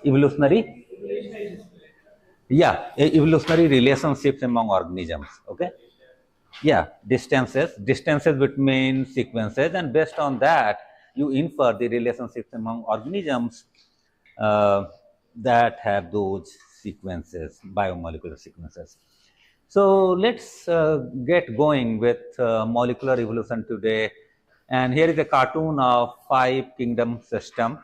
Evolutionary, yeah, evolutionary relationships among organisms. Okay, yeah, distances between sequences, and based on that, you infer the relationships among organisms uh, that have those sequences, biomolecular sequences. So let's get going with molecular evolution today. And here is a cartoon of 5 kingdom system: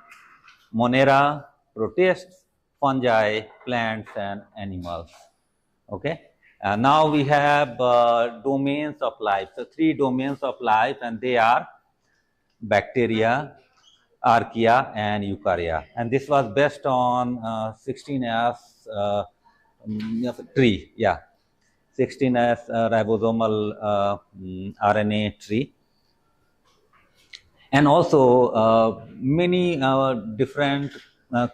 Monera, protists, fungi, plants, and animals. Okay. Now we have domains of life. So 3 domains of life, and they are bacteria, archaea, and eukarya. And this was based on 16S tree. Yeah, 16S ribosomal RNA tree. And also many different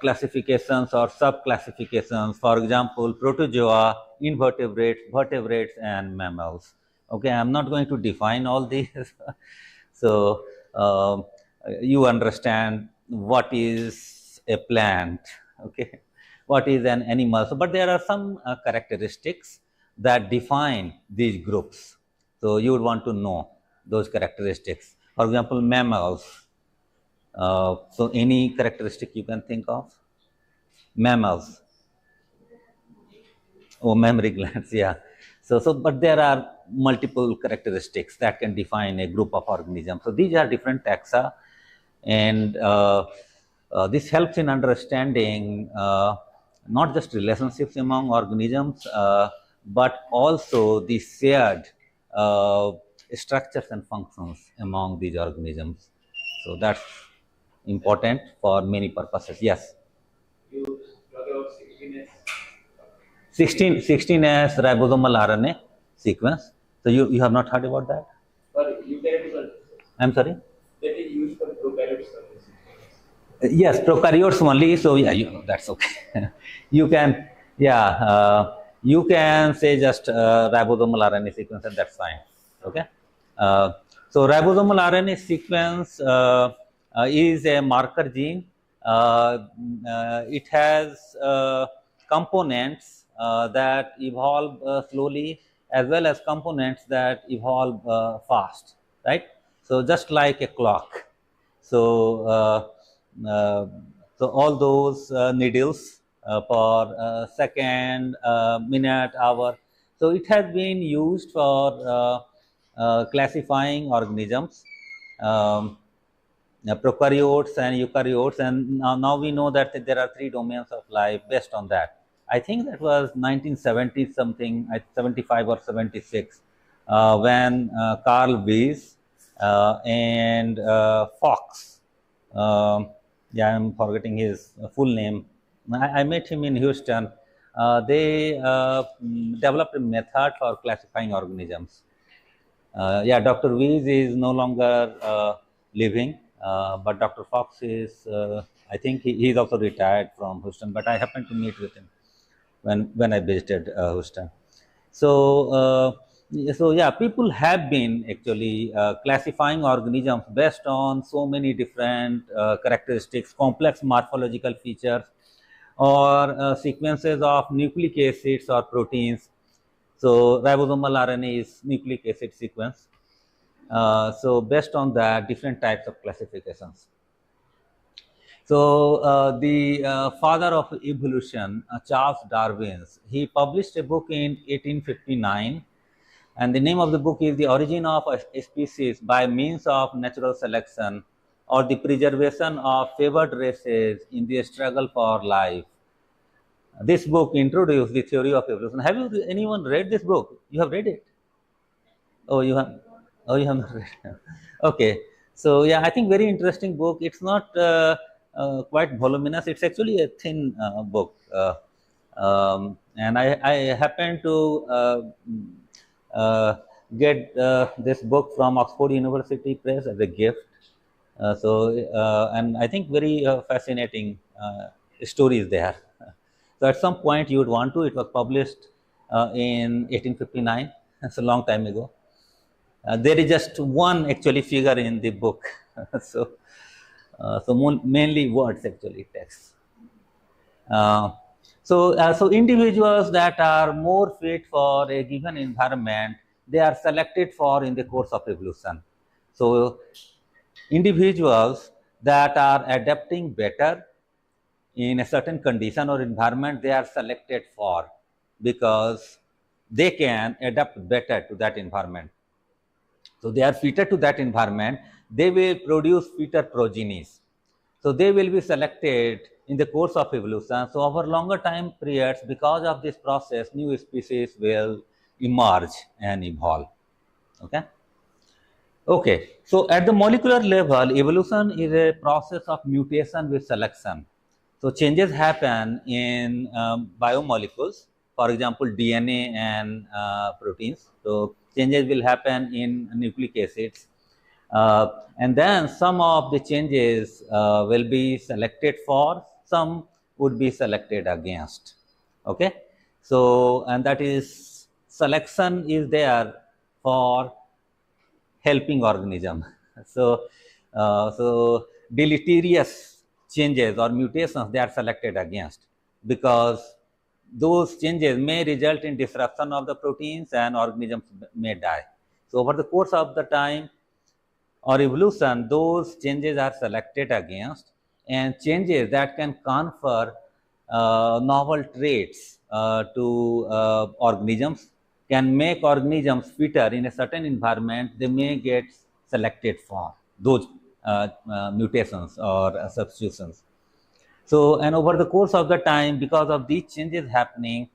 classifications or sub-classifications. For example, protozoa, invertebrates, vertebrates, and mammals. Okay, I'm not going to define all these. So you understand what is a plant, okay, what is an animal. So, but there are some characteristics that define these groups. So you would want to know those characteristics. For example, mammals. So any characteristic you can think of? Mammals. Oh, mammary glands, yeah. So, but there are multiple characteristics that can define a group of organisms. So these are different taxa, and this helps in understanding not just relationships among organisms, but also the shared structures and functions among these organisms. So that's important for many purposes. Yes. You talk about 16S. 16S ribosomal RNA sequence. So you have not heard about that? For eukaryotes. I'm sorry? That is used for prokaryotes. Yes, prokaryotes only. So yeah, that's okay. You can, yeah, you can say just ribosomal RNA sequence, and that's fine. Okay. So ribosomal RNA sequence is a marker gene. It has components that evolve slowly, as well as components that evolve fast, right? So just like a clock. So so all those needles for second, minute, hour. So it has been used for classifying organisms, prokaryotes and eukaryotes, and now we know that there are 3 domains of life based on that. I think that was 1970 something, 75 or 76, when Carl Weiss and Fox, yeah, I'm forgetting his full name. I met him in Houston. They developed a method for classifying organisms. Yeah, Dr. Weiss is no longer living, but Dr. Fox is, I think he is also retired from Houston, but I happened to meet with him when I visited Houston. So, so yeah, people have been actually classifying organisms based on so many different characteristics, complex morphological features, or sequences of nucleic acids or proteins. So ribosomal RNA is nucleic acid sequence. So based on that, different types of classifications. So the father of evolution, Charles Darwin, he published a book in 1859, and the name of the book is The Origin of a Species by Means of Natural Selection, or the Preservation of Favored Races in the Struggle for Life. This book introduced the theory of evolution. Have you anyone read this book? You have read it? Oh, you have. Oh, you have not read it. Okay. So yeah, I think very interesting book. It's not quite voluminous. It's actually a thin book, and I happen to get this book from Oxford University Press as a gift. And I think very fascinating stories there. So at some point you would want to. It was published in 1859. That's a long time ago. There is just one actually figure in the book. So So mainly words, actually, text. So individuals that are more fit for a given environment, they are selected for in the course of evolution. So individuals that are adapting better in a certain condition or environment, they are selected for because they can adapt better to that environment. So they are fitter to that environment, they will produce fitter progenies. So they will be selected in the course of evolution. So over longer time periods, because of this process, new species will emerge and evolve. Okay. Okay. So at the molecular level, evolution is a process of mutation with selection. So changes happen in biomolecules, for example, DNA and proteins. So changes will happen in nucleic acids. And then some of the changes will be selected for, some would be selected against. Okay. So, and that is selection is there for helping organism. So deleterious changes or mutations, they are selected against because those changes may result in disruption of the proteins and organisms may die. So over the course of the time or evolution, those changes are selected against, and changes that can confer novel traits to organisms can make organisms fitter in a certain environment. They may get selected for those mutations or substitutions. So, and over the course of the time, because of these changes happening,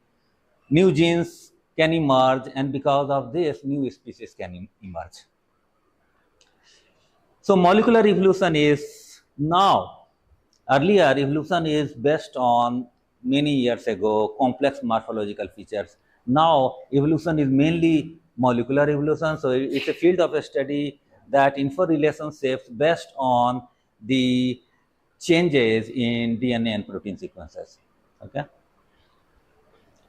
new genes can emerge, and because of this, new species can emerge. So molecular evolution is now, earlier evolution is based on many years ago complex morphological features. Now evolution is mainly molecular evolution. So it's a field of study that infer relationships based on the changes in DNA and protein sequences. Okay.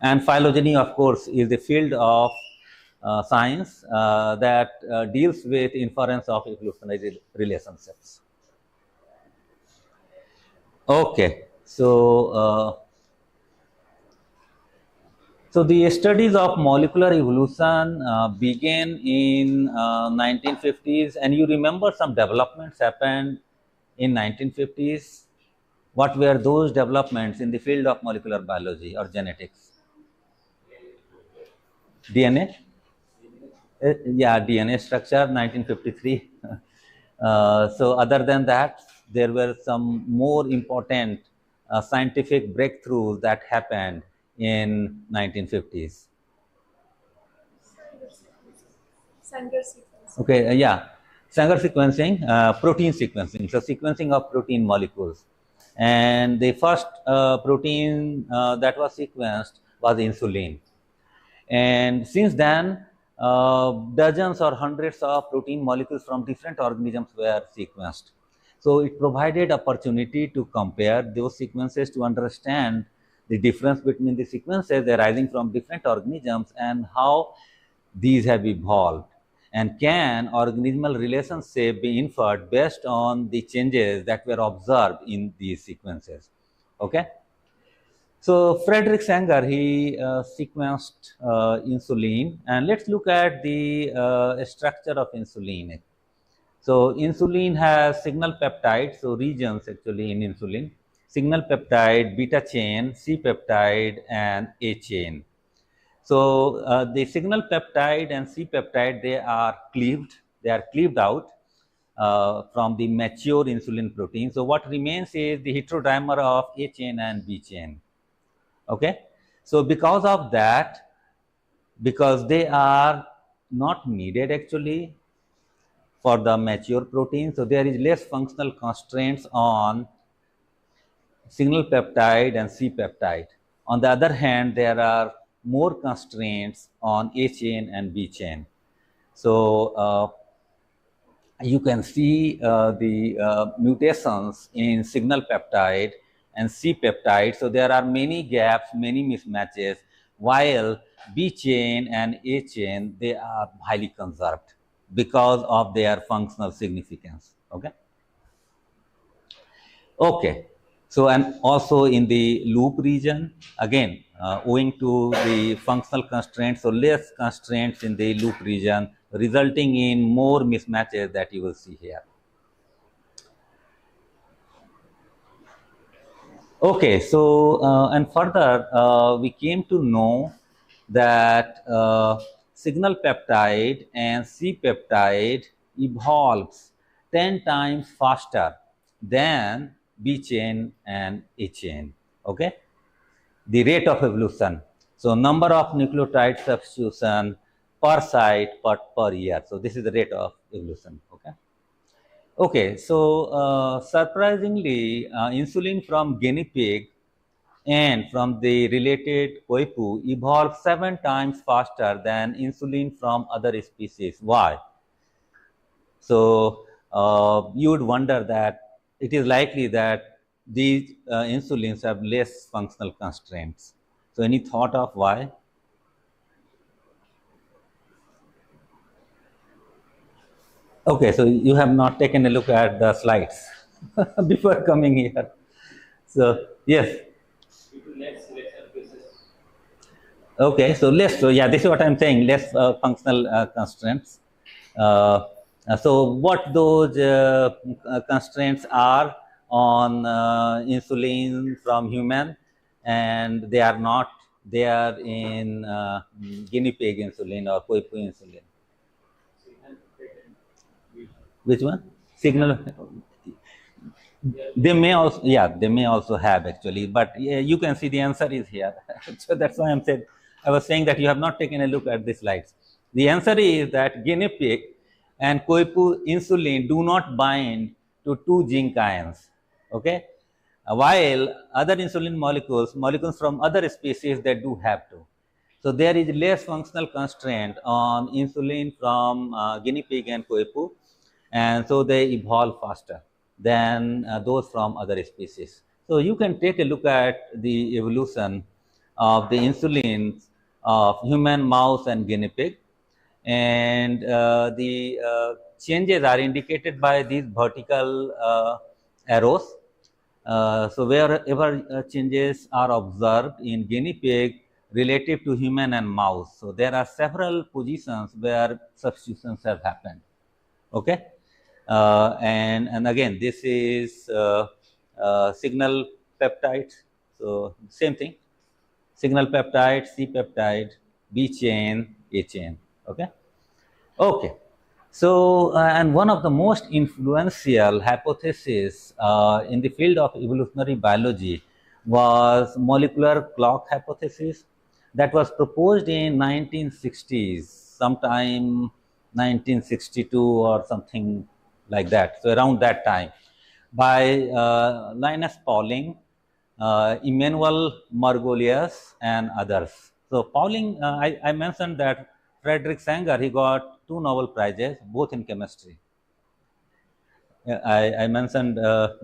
And phylogeny, of course, is the field of science that deals with inference of evolutionary relationships. Okay, so the studies of molecular evolution began in 1950s, and you remember some developments happened in 1950s. What were those developments in the field of molecular biology or genetics? DNA? Yeah, DNA structure, 1953. So other than that, there were some more important scientific breakthroughs that happened in 1950s. Sanger sequencing. Okay, yeah, Sanger sequencing, protein sequencing, so sequencing of protein molecules. And the first protein that was sequenced was insulin. And since then, dozens or hundreds of protein molecules from different organisms were sequenced. So it provided opportunity to compare those sequences to understand the difference between the sequences arising from different organisms and how these have evolved. And can organismal relationship be inferred based on the changes that were observed in these sequences? Okay. So Frederick Sanger, he sequenced insulin, and let's look at the structure of insulin. So insulin has signal peptides, so regions actually in insulin, signal peptide, beta chain, C peptide, and A chain. So the signal peptide and C peptide, they are cleaved out from the mature insulin protein. So what remains is the heterodimer of A chain and B chain. Okay. So because of that, because they are not needed actually for the mature protein, so there is less functional constraints on signal peptide and C peptide. On the other hand, there are more constraints on A chain and B chain. So you can see the mutations in signal peptide and C peptide. So there are many gaps, many mismatches, while B chain and A chain, they are highly conserved because of their functional significance. Okay. Okay. So, and also in the loop region, again, owing to the functional constraints, so less constraints in the loop region, resulting in more mismatches that you will see here. Okay, so and further, we came to know that signal peptide and C peptide evolves 10 times faster than B chain and A chain. Okay, the rate of evolution. So, number of nucleotide substitution per site per year. So, this is the rate of evolution. Okay. Okay, so surprisingly, insulin from guinea pig and from the related koipu evolved 7 times faster than insulin from other species. Why? So, you would wonder that it is likely that these insulins have less functional constraints. So, any thought of why? Okay, so you have not taken a look at the slides before coming here. So, yes. Due to less selection cases. Okay, so less. So yeah, this is what I'm saying. Less functional constraints. So what those constraints are on insulin from human, and they are not there in guinea pig insulin or koipu insulin. Which one? Signal. They may also, yeah, they may also have actually, but yeah, you can see the answer is here. So that's why I was saying that you have not taken a look at the slides. The answer is that guinea pig and koipu insulin do not bind to two zinc ions. Okay, while other insulin molecules from other species, they do have to. So there is less functional constraint on insulin from guinea pig and koipu, and so they evolve faster than those from other species. So you can take a look at the evolution of the insulins of human, mouse, and guinea pig, and the changes are indicated by these vertical arrows. So wherever changes are observed in guinea pig relative to human and mouse, so there are several positions where substitutions have happened. Okay, and again, this is signal peptide. So same thing, signal peptide, C peptide, B chain, A chain. Okay. Okay. So, and one of the most influential hypotheses in the field of evolutionary biology was molecular clock hypothesis that was proposed in 1960s, sometime 1962 or something like that. So, around that time by Linus Pauling, Emmanuel Margolius, and others. So Pauling, I mentioned that Frederick Sanger, he got 2 Nobel Prizes, both in chemistry. I mentioned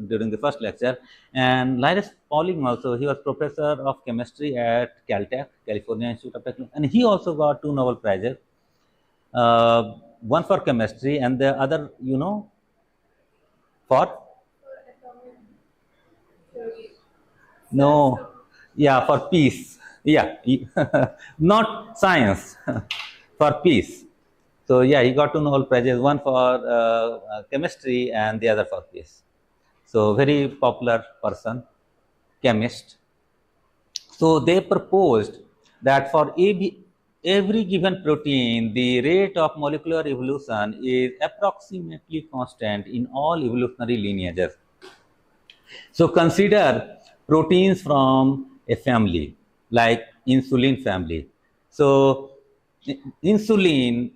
during the first lecture, and Linus Pauling also, he was professor of chemistry at Caltech, California Institute of Technology, and he also got 2 Nobel Prizes, one for chemistry and the other, you know, for? atomic theory. No, yeah, for peace. Yeah, not science, for peace. So yeah, he got 2 Nobel Prizes, one for chemistry and the other for peace. So very popular person, chemist. So they proposed that for every given protein, the rate of molecular evolution is approximately constant in all evolutionary lineages. So consider proteins from a family like insulin family. So insulin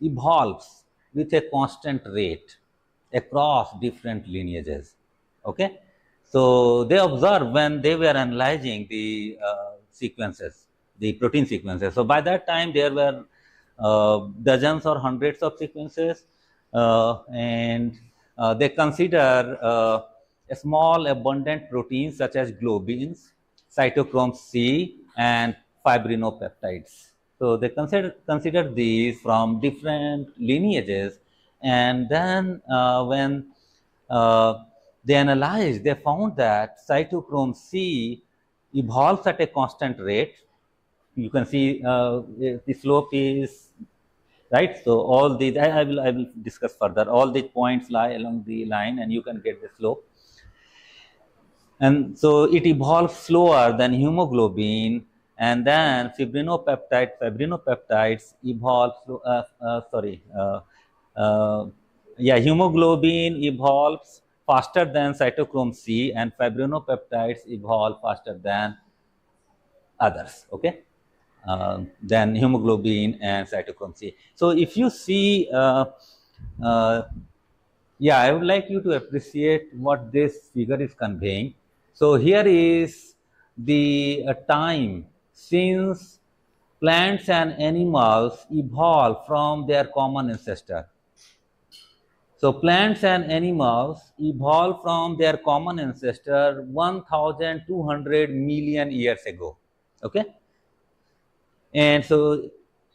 evolves with a constant rate across different lineages. Okay, so they observed when they were analyzing the sequences, the protein sequences. So by that time there were dozens or hundreds of sequences, and they consider a small abundant proteins such as globins, cytochrome C, and fibrinopeptides. So they consider these from different lineages, and then when they analyzed, they found that cytochrome C evolves at a constant rate. You can see the slope is right. So all these I will discuss further. All these points lie along the line, and you can get the slope. And so it evolves slower than hemoglobin, and then fibrinopeptides evolve. Hemoglobin evolves faster than cytochrome C, and fibrinopeptides evolve faster than others. Okay. Than hemoglobin and cytochrome C. So if you see, I would like you to appreciate what this figure is conveying. So here is the time since plants and animals evolved from their common ancestor. So plants and animals evolved from their common ancestor 1,200 million years ago. Okay. And so,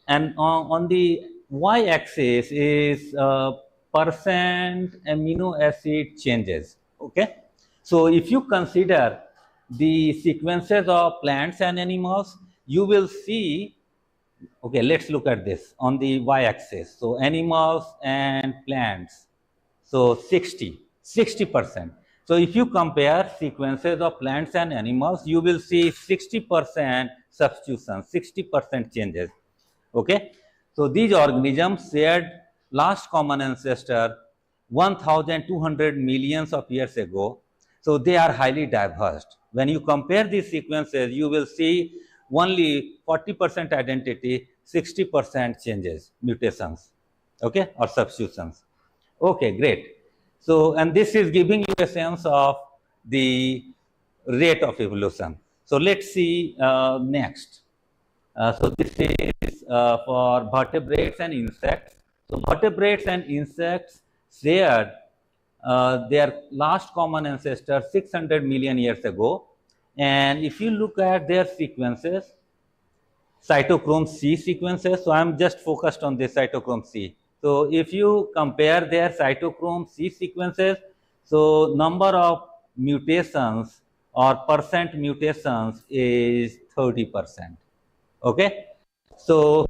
and on the y-axis is percent amino acid changes. Okay. So if you consider the sequences of plants and animals, you will see, okay, let's look at this on the y-axis. So animals and plants, so 60%. So if you compare sequences of plants and animals, you will see 60% substitution, 60% changes. Okay. So these organisms shared last common ancestor 1,200 millions of years ago. So they are highly diverse. When you compare these sequences, you will see only 40% identity, 60% changes, mutations, okay, or substitutions. Okay, great. So, and this is giving you a sense of the rate of evolution. So let's see next. So this is for vertebrates and insects. So vertebrates and insects shared their last common ancestor 600 million years ago. And if you look at their sequences, cytochrome C sequences, so I am just focused on this cytochrome C. So if you compare their cytochrome C sequences, so number of mutations or percent mutations is 30%. Okay. So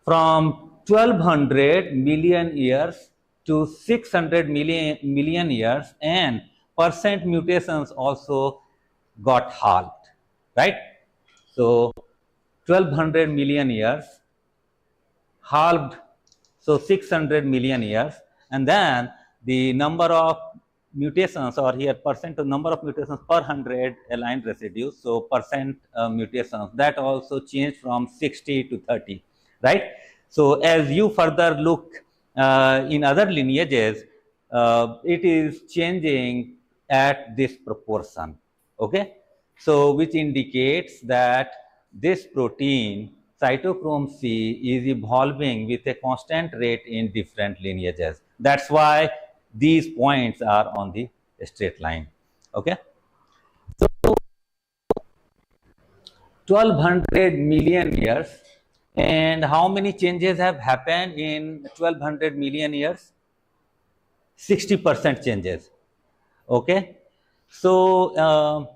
from 1200 million years to 600 million years, and percent mutations also got halved, right? So 1200 million years halved, so 600 million years, and then the number of mutations, or here percent of number of mutations per 100 aligned residues, so percent mutations, that also changed from 60 to 30, right? So as you further look in other lineages, it is changing at this proportion. Okay. So which indicates that this protein cytochrome C is evolving with a constant rate in different lineages. That's why these points are on the straight line. Okay. So 1200 million years, and how many changes have happened in 1200 million years? 60% changes. Okay. So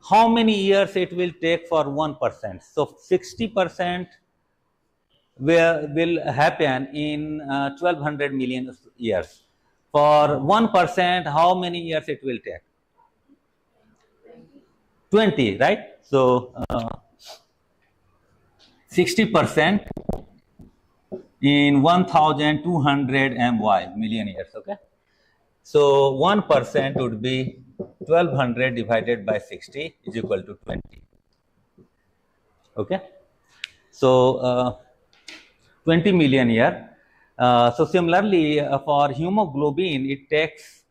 how many years it will take for 1%? So 60% will happen in 1200 million years. For 1%, how many years it will take? 20, right? So 60% in 1200 million years. Okay. So 1% would be 1200 divided by 60 is equal to 20. Okay. So 20 million year. So similarly, for hemoglobin, it takes,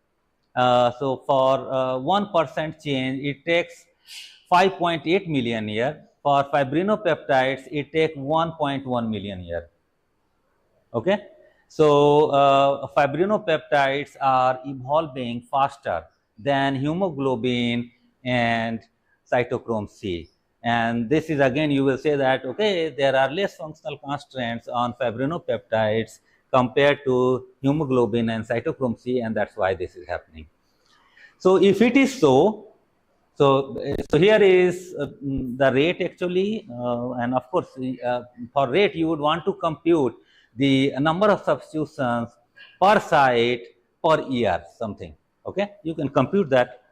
so for 1% change, it takes 5.8 million year. For fibrinopeptides, it takes 1.1 million year. Okay. So fibrinopeptides are evolving faster than hemoglobin and cytochrome C. And this is again, you will say that, okay, there are less functional constraints on fibrinopeptides compared to hemoglobin and cytochrome C, and that's why this is happening. So if it is so, so here is the rate actually, and of course, for rate you would want to compute the number of substitutions per site per year, something. Okay, you can compute that.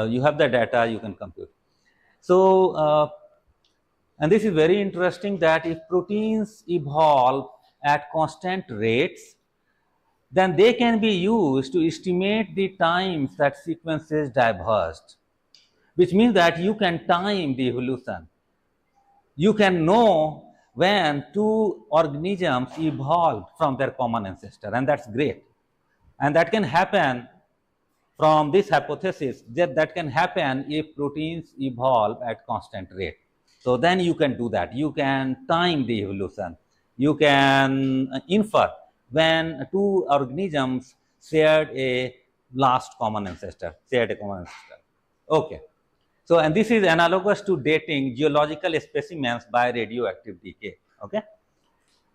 You have the data, you can compute. So, and this is very interesting that if proteins evolve at constant rates, then they can be used to estimate the times that sequences diverged, which means that you can time the evolution. You can know when two organisms evolved from their common ancestor, and that's great. And that can happen from this hypothesis, that can happen if proteins evolve at constant rate. So then you can do that. You can time the evolution. You can infer when two organisms shared a last common ancestor, Okay. So, and this is analogous to dating geological specimens by radioactive decay. Okay.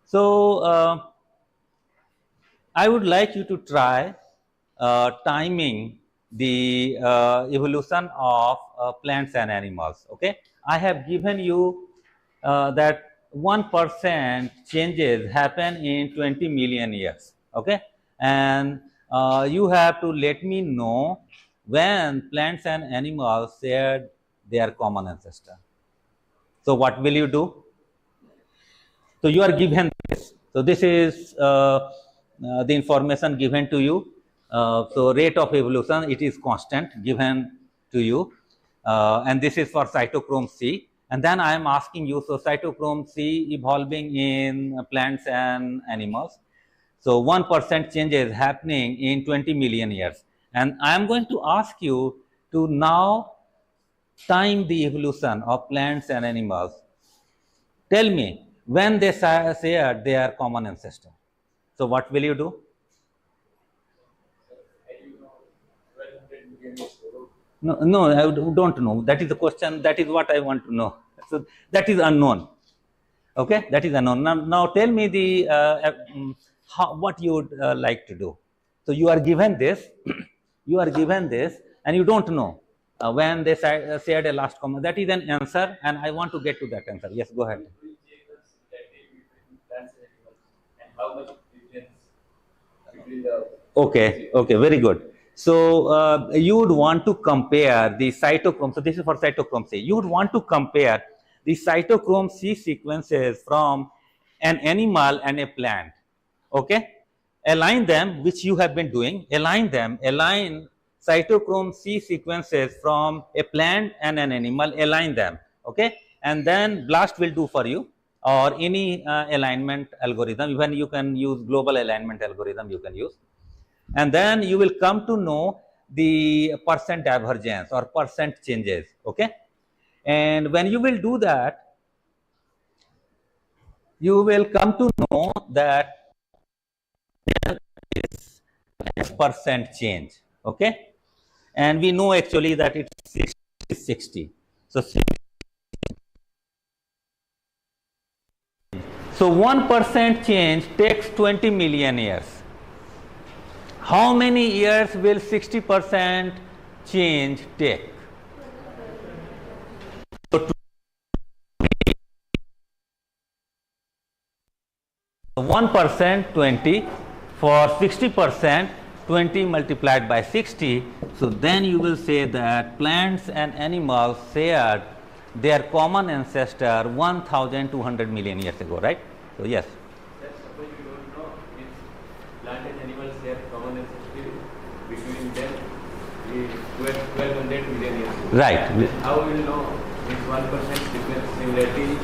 So, I would like you to try timing the evolution of plants and animals. Okay, I have given you that 1% changes happen in 20 million years. Okay, and you have to let me know when plants and animals shared their common ancestor. So what will you do? So you are given this. So this is the information given to you. So rate of evolution, it is constant given to you, and this is for cytochrome C. And then I am asking you, so cytochrome C evolving in plants and animals. So 1% change is happening in 20 million years, and I am going to ask you to now time the evolution of plants and animals. Tell me when they shared their common ancestor. So what will you do? No, I don't know. That is the question. That is what I want to know. So that is unknown. Okay, that is unknown. Now tell me the what you would like to do. So you are given this, you are given this, and you don't know when they shared a last common. That is an answer, and I want to get to that answer. Yes, go ahead. Okay, okay, very good. So you would want to compare the cytochrome. So this is for cytochrome C. You would want to compare the cytochrome C sequences from an animal and a plant. Okay, align them, which you have been doing. Align them. Align cytochrome C sequences from a plant and an animal. Align them. Okay, and then BLAST will do for you, or any alignment algorithm. Even you can use global alignment algorithm. You can use. And then you will come to know the percent divergence or percent changes. Okay, and when you will do that, you will come to know that there is percent change. Okay, and we know actually that it's 60. So 1% change takes 20 million years. How many years will 60% change take? So 1% 20, for 60% 20 multiplied by 60. So then you will say that plants and animals shared their common ancestor 1200 million years ago, right? So yes. Suppose you don't know, means plant and animals share common ancestry between them is 1200 million years ago. Right. How will you know this 1% difference similarity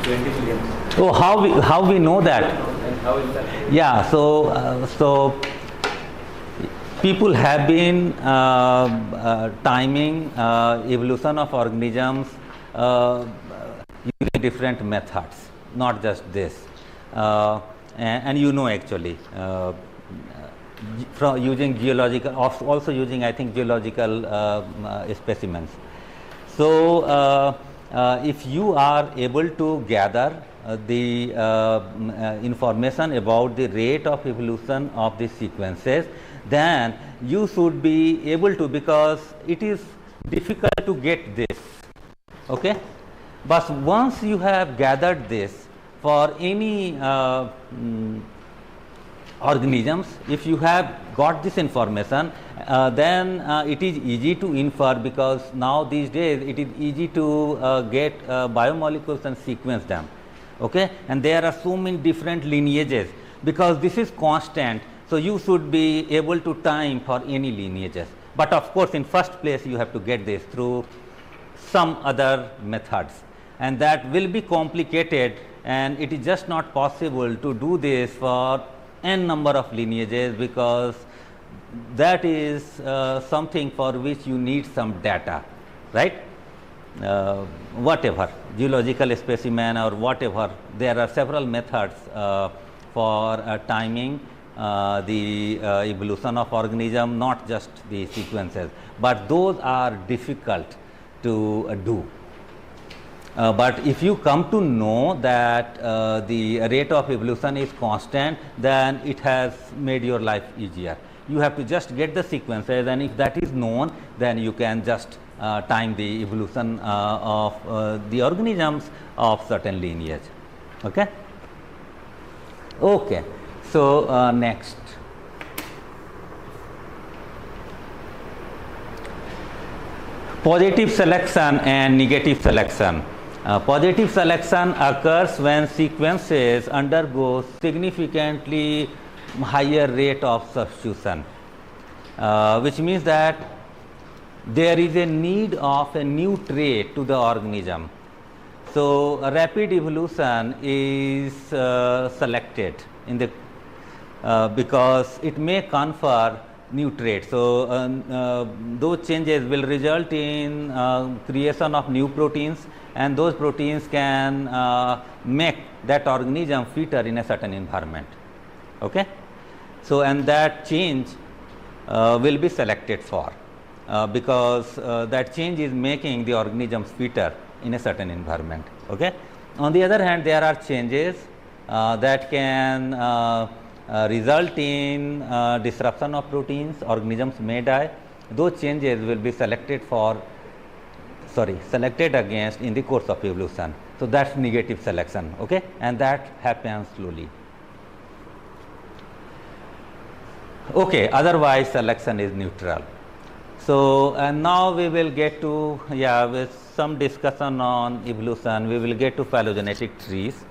20 million? Oh, how we know that? And how is that? Yeah. So people have been timing evolution of organisms using different methods, not just this, and you know actually from using geological, also using I think geological specimens. So if you are able to gather the information about the rate of evolution of the sequences, then you should be able to, because it is difficult to get this. Okay, but once you have gathered this for any organisms, if you have got this information, then it is easy to infer, because now these days it is easy to get biomolecules and sequence them. Okay, and there are so many different lineages, because this is constant, so you should be able to time for any lineages. But of course, in first place you have to get this through some other methods, and that will be complicated, and it is just not possible to do this for n number of lineages, because that is something for which you need some data, right? Whatever, geological specimen or whatever, there are several methods for timing the evolution of organism, not just the sequences, but those are difficult to do. But if you come to know that the rate of evolution is constant, then it has made your life easier. You have to just get the sequences, and if that is known, then you can just time the evolution of the organisms of certain lineage. Okay. Okay. So next. Positive selection and negative selection. Positive selection occurs when sequences undergo significantly higher rate of substitution, which means that there is a need of a new trait to the organism. So rapid evolution is selected in the because it may confer new traits. So those changes will result in creation of new proteins, and those proteins can make that organism fitter in a certain environment. Okay, so and that change will be selected for, because that change is making the organisms fitter in a certain environment. Okay. On the other hand, there are changes that can result in disruption of proteins. Organisms may die. Those changes will be selected against in the course of evolution. So that's negative selection. Okay, and that happens slowly. Okay, otherwise selection is neutral. So and now we will get to, with some discussion on evolution, we will get to phylogenetic trees.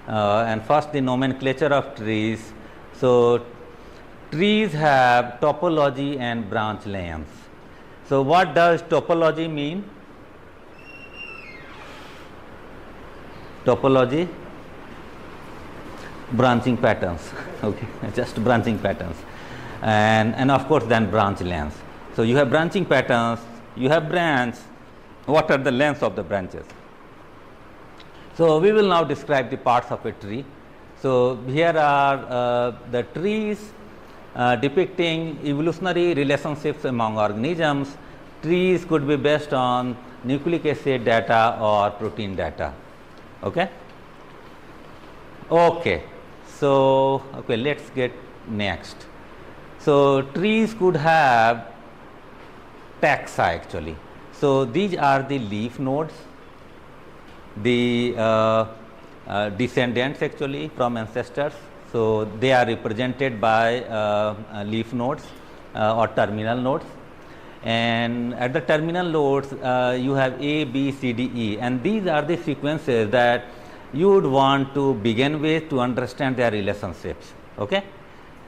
And first, the nomenclature of trees. So trees have topology and branch lengths. So what does topology mean? Topology, branching patterns. Okay, just branching patterns, and of course then branch lengths. So you have branching patterns, you have branch. What are the lengths of the branches? So we will now describe the parts of a tree. So here are the trees depicting evolutionary relationships among organisms. Trees could be based on nucleic acid data or protein data. Okay. Okay. So let's get next. So trees could have taxa actually. So these are the leaf nodes, the descendants actually from ancestors. So they are represented by leaf nodes or terminal nodes, and at the terminal nodes you have A, B, C, D, E, and these are the sequences that you would want to begin with to understand their relationships. Okay.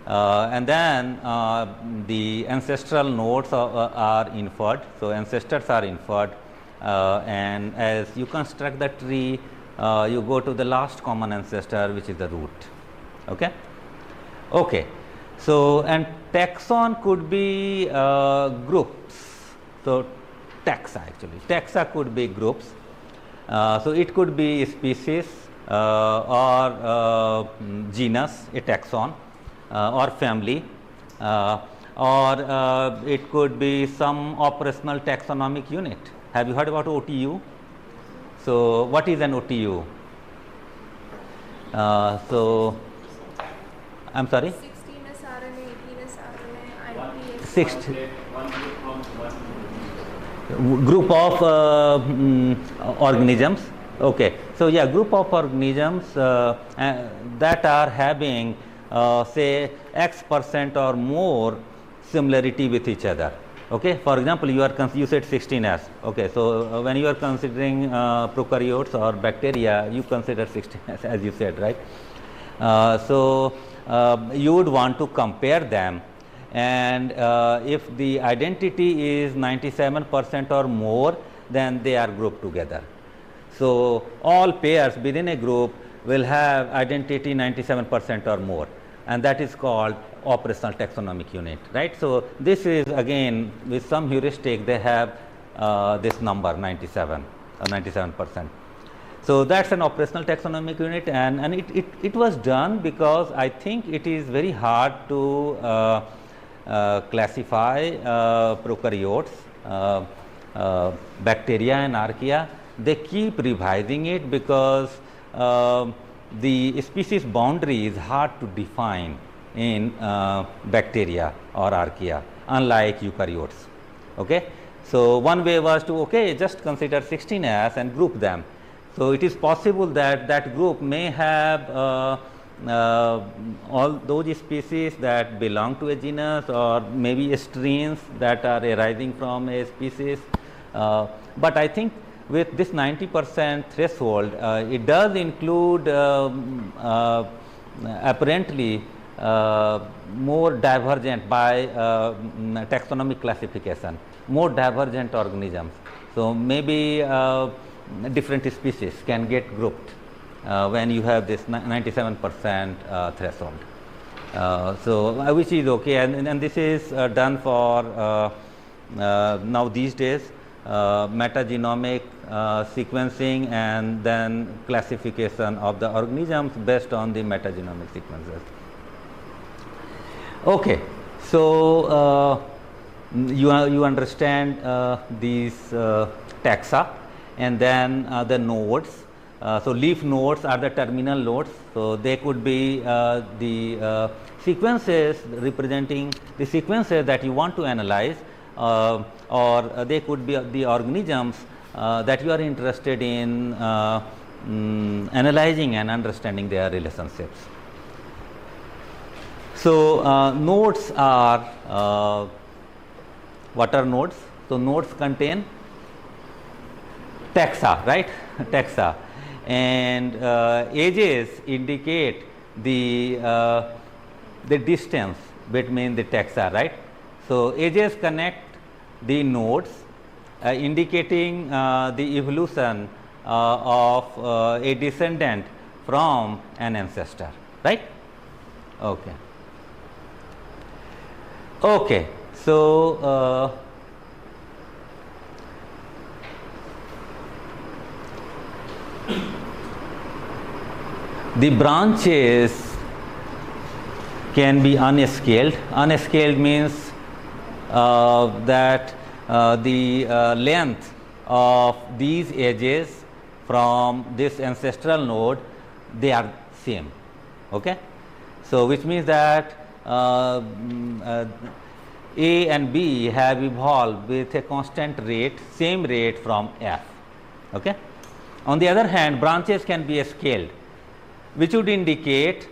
And then the ancestral nodes are inferred. So ancestors are inferred, and as you construct the tree, you go to the last common ancestor, which is the root. Okay. Okay. So and taxon could be groups. So taxa actually, taxa could be groups. So it could be species or genus, a taxon, or family, or it could be some operational taxonomic unit. Have you heard about OTU? So what is an OTU? So I'm sorry. 16S RNA, 18S RNA. one group from one group of organisms. Okay, so yeah, group of organisms that are having say X% or more similarity with each other. Okay, for example, you said 16S. Okay, so when you are considering prokaryotes or bacteria, you consider 16S as you said, right? So you would want to compare them, and if the identity is 97% or more, then they are grouped together. So all pairs within a group will have identity 97% or more, and that is called operational taxonomic unit, right? So this is again with some heuristic they have this number 97 or 97%. So that's an operational taxonomic unit, and it was done because I think it is very hard to classify prokaryotes, bacteria and archaea. They keep revising it because the species boundary is hard to define in bacteria or archaea, unlike eukaryotes. Okay, so one way was to just consider 16S and group them. So it is possible that that group may have all those species that belong to a genus, or maybe strains that are arising from a species. But I think with this 90% threshold, it does include apparently more divergent by taxonomic classification, more divergent organisms. So maybe different species can get grouped when you have this 97% threshold. So which is okay, and this is done for now these days, metagenomic sequencing and then classification of the organisms based on the metagenomic sequences. Okay, so you understand these taxa, and then the nodes. So leaf nodes are the terminal nodes. So they could be the sequences representing the sequences that you want to analyze, or they could be the organisms that you are interested in analyzing and understanding their relationships. So nodes are what are nodes? So nodes contain taxa, right? Taxa, and edges indicate the distance between the taxa, right? So edges connect the nodes, indicating the evolution of a descendant from an ancestor, right? Okay. Okay. So the branches can be unscaled. Unscaled means that the length of these edges from this ancestral node, they are same. Okay, so which means that A and B have evolved with a constant rate, same rate from F. Okay. On the other hand, branches can be scaled, which would indicate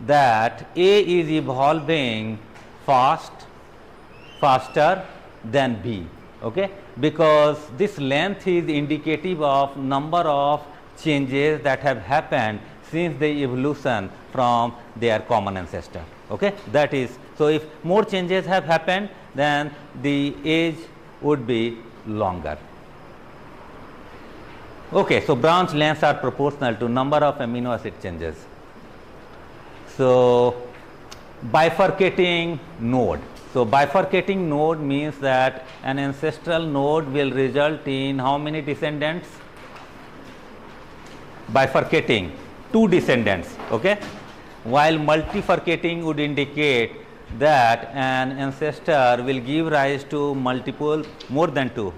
that A is evolving faster than B, okay, because this length is indicative of number of changes that have happened since the evolution from their common ancestor. Okay, that is, so if more changes have happened, then the age would be longer. Okay, so branch lengths are proportional to number of amino acid changes. So bifurcating node. So bifurcating node means that an ancestral node will result in how many descendants? Bifurcating, 2 descendants. Okay, while multifurcating would indicate that an ancestor will give rise to multiple, more than two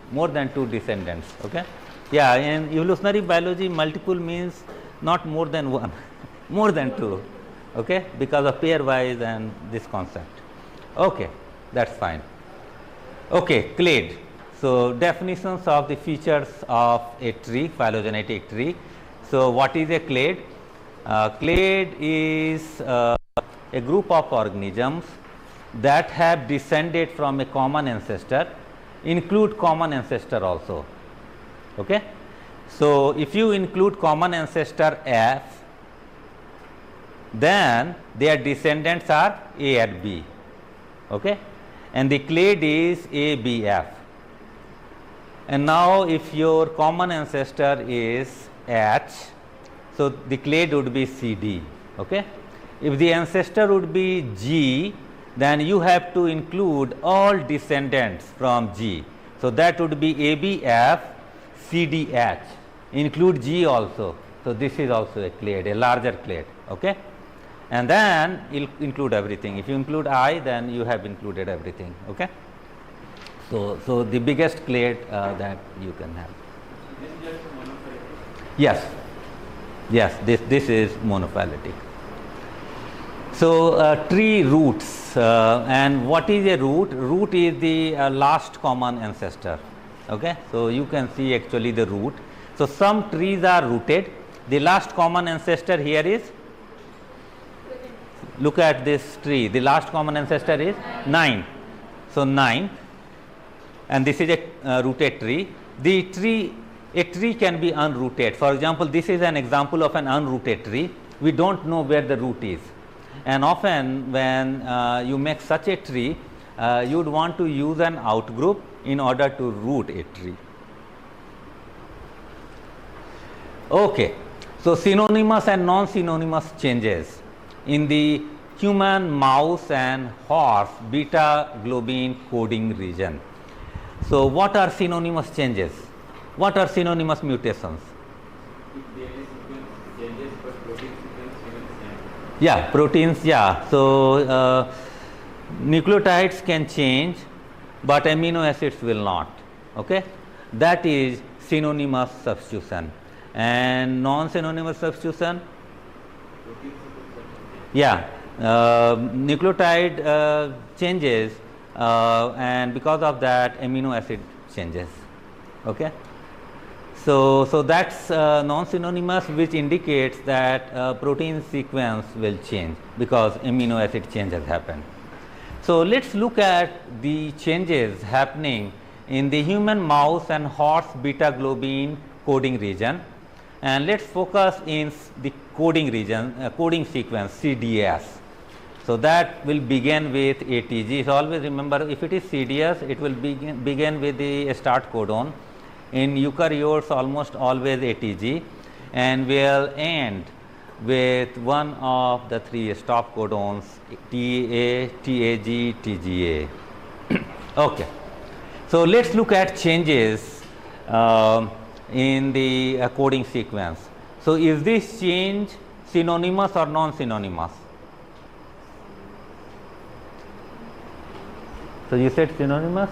descendants. Okay, yeah, in evolutionary biology, multiple means not more than one, more than two. Okay, because of pairwise and this concept. Okay, that's fine. Okay, clade. So, definitions of the features of a tree, phylogenetic tree. So, what is a clade? Clade is a group of organisms that have descended from a common ancestor, include common ancestor also. Okay? So, if you include common ancestor F, then their descendants are A and B. Okay? And the clade is ABF. And now, if your common ancestor is H, so the clade would be CD. Okay? If the ancestor would be G, then you have to include all descendants from G. So, that would be ABF, CDH, include G also. So, this is also a clade, a larger clade. Okay? And then you will include everything. If you include I, then you have included everything. Okay? So the biggest clade that you can have. Yes, yes, this is monophyletic. So tree roots, and what is a root? Root is the last common ancestor. Okay, so you can see actually the root. So some trees are rooted. The last common ancestor here is, look at this tree, the last common ancestor is 9. So 9, and this is a rooted tree. A tree can be unrooted. For example, this is an example of an unrooted tree. We don't know where the root is, and often when you make such a tree, you would want to use an outgroup in order to root a tree. Okay, so synonymous and non-synonymous changes in the human, mouse and horse beta globin coding region. So, what are synonymous changes? What are synonymous mutations? Yeah, proteins, yeah. So, nucleotides can change, but amino acids will not. Okay, that is synonymous substitution. And non-synonymous substitution, yeah, nucleotide changes, and because of that amino acid changes. Okay, so that's non-synonymous, which indicates that protein sequence will change because amino acid changes happen. So let's look at the changes happening in the human, mouse and horse beta globin coding region, and let's focus in the coding region, coding sequence CDS. So that will begin with ATG. So always remember, if it is CDS, it will begin with the start codon. In eukaryotes, almost always ATG, and will end with one of the three stop codons, TA, TAG, TGA. Okay. So let's look at changes in the coding sequence. So is this change synonymous or non-synonymous? So you said synonymous?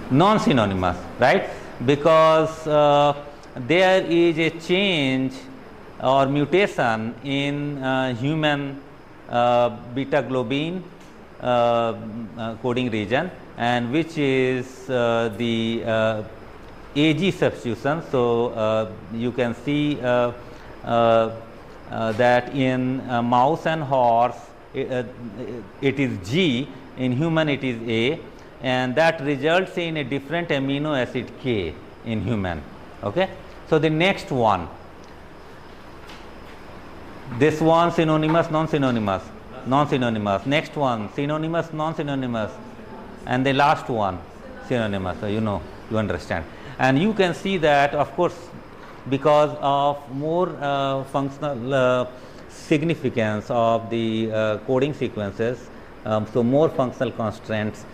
Non-synonymous, right? Because there is a change or mutation in human beta globin coding region, and which is the AG substitution. So you can see that in mouse and horse it is G, in human it is A, and that results in a different amino acid K in human. Okay. So the next one, this one synonymous, non-synonymous, non-synonymous. Next one synonymous, non-synonymous, and the last one synonymous. So you know, you understand. And you can see that, of course, because of more functional significance of the coding sequences, so more functional constraints,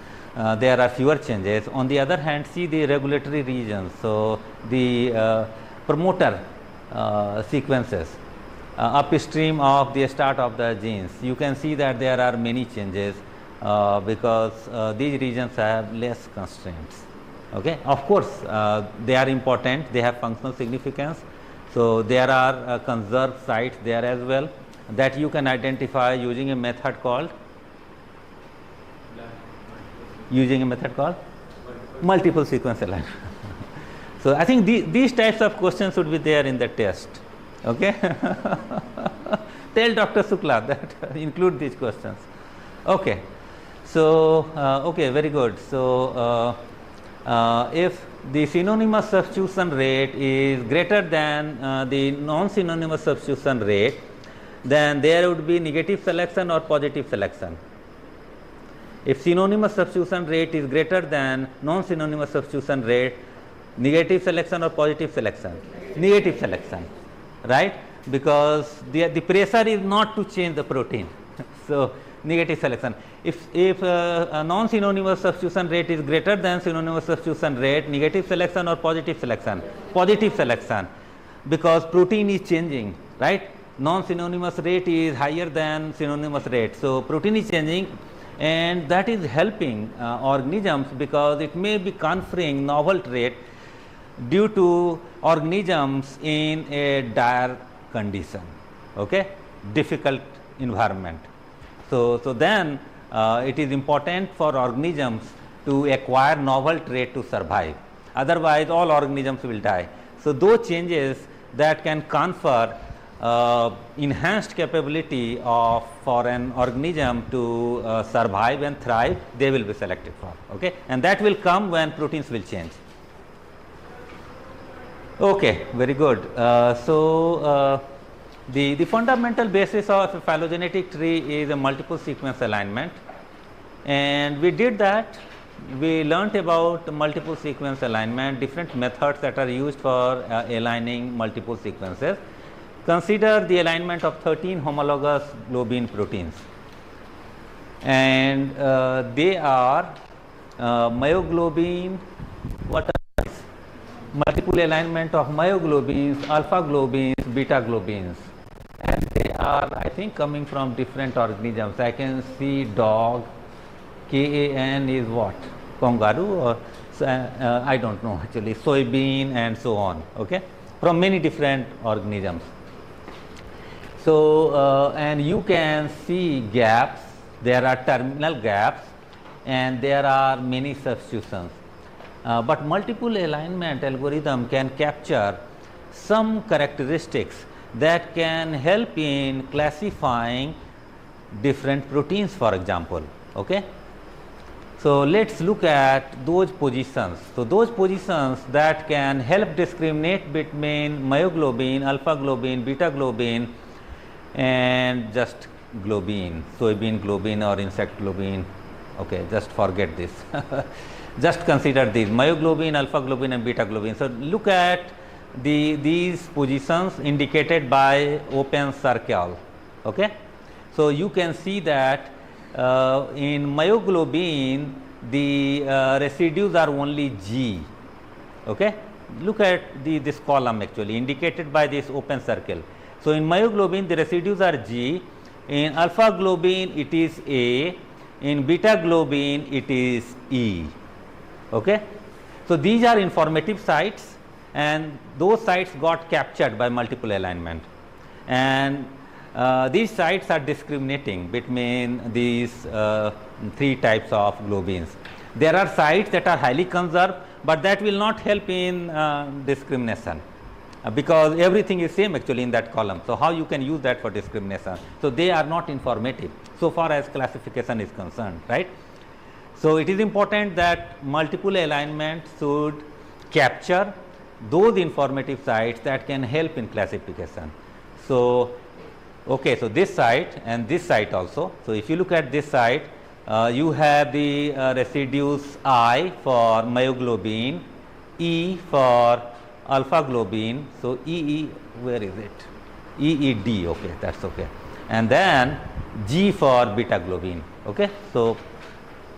there are fewer changes. On the other hand, see the regulatory regions. So the promoter sequences upstream of the start of the genes, you can see that there are many changes because these regions have less constraints. Okay. Of course, they are important, they have functional significance. So there are conserved sites there as well that you can identify using a method called using a method called multiple sequence alignment. So I think these types of questions should be there in the test. Okay. Tell Dr. Shukla that include these questions. Okay. So okay, very good. So if the synonymous substitution rate is greater than the non-synonymous substitution rate, then there would be negative selection or positive selection. If synonymous substitution rate is greater than non-synonymous substitution rate, negative selection or positive selection? Negative selection, right? Because the pressure is not to change the protein. So negative selection. If a non-synonymous substitution rate is greater than synonymous substitution rate, negative selection or positive selection? Positive selection, because protein is changing, right? Non-synonymous rate is higher than synonymous rate. So protein is changing, and that is helping organisms, because it may be conferring novel trait due to organisms in a dire condition, okay, difficult environment. So then it is important for organisms to acquire novel trait to survive. Otherwise, all organisms will die. So those changes that can confer enhanced capability for an organism to survive and thrive, they will be selected for. Okay, and that will come when proteins will change. Okay, very good. The fundamental basis of a phylogenetic tree is a multiple sequence alignment, and we did that. We learnt about multiple sequence alignment, different methods that are used for aligning multiple sequences. Consider the alignment of 13 homologous globin proteins, and they are myoglobin. What are these? Multiple alignment of myoglobins, alpha globins, beta globins, and they are, I think, coming from different organisms. I can see dog. GIAN is what? Kangaroo, or I don't know actually. Soybean and so on. Okay, from many different organisms. So and you can see gaps. There are terminal gaps, and there are many substitutions. But multiple alignment algorithm can capture some characteristics that can help in classifying different proteins, for example. Okay. So let's look at those positions. So those positions that can help discriminate between myoglobin, alpha globin, beta globin, and just globin, soybean globin or insect globin. Okay, just forget this. Just consider these myoglobin, alpha globin, and beta globin. So look at these positions indicated by open circle. Okay, so you can see that in myoglobin the residues are only G. Okay, look at this column actually indicated by this open circle. So in myoglobin the residues are G, in alpha globin it is A, in beta globin it is E. Okay, so these are informative sites, and those sites got captured by multiple alignment, and these sites are discriminating between these three types of globins. There are sites that are highly conserved, but that will not help in discrimination, because everything is same actually in that column. So how you can use that for discrimination? So they are not informative so far as classification is concerned, right? So it is important that multiple alignment should capture those informative sites that can help in classification. So okay, so this site and this site also. So if you look at this site, you have the residues I for myoglobin, E for alpha globin. So EE, where is it? EED. Okay, that's okay. And then G for beta globin. Okay, so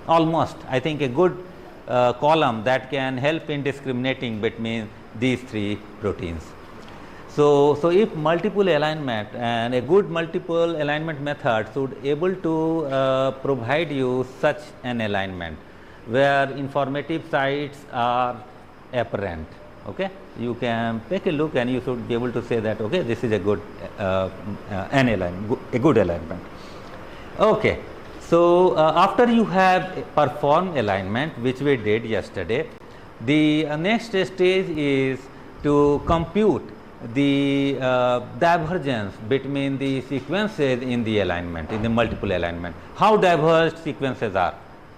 almost I think a good column that can help in discriminating between these three proteins. So if multiple alignment, and a good multiple alignment method should able to provide you such an alignment where informative sites are apparent. Okay, you can take a look and you should be able to say that okay, this is a good an alignment, a good alignment. Okay, So, after you have performed alignment, which we did yesterday, the next stage is to compute the divergence between the sequences in the alignment, in the multiple alignment, how diverged sequences are.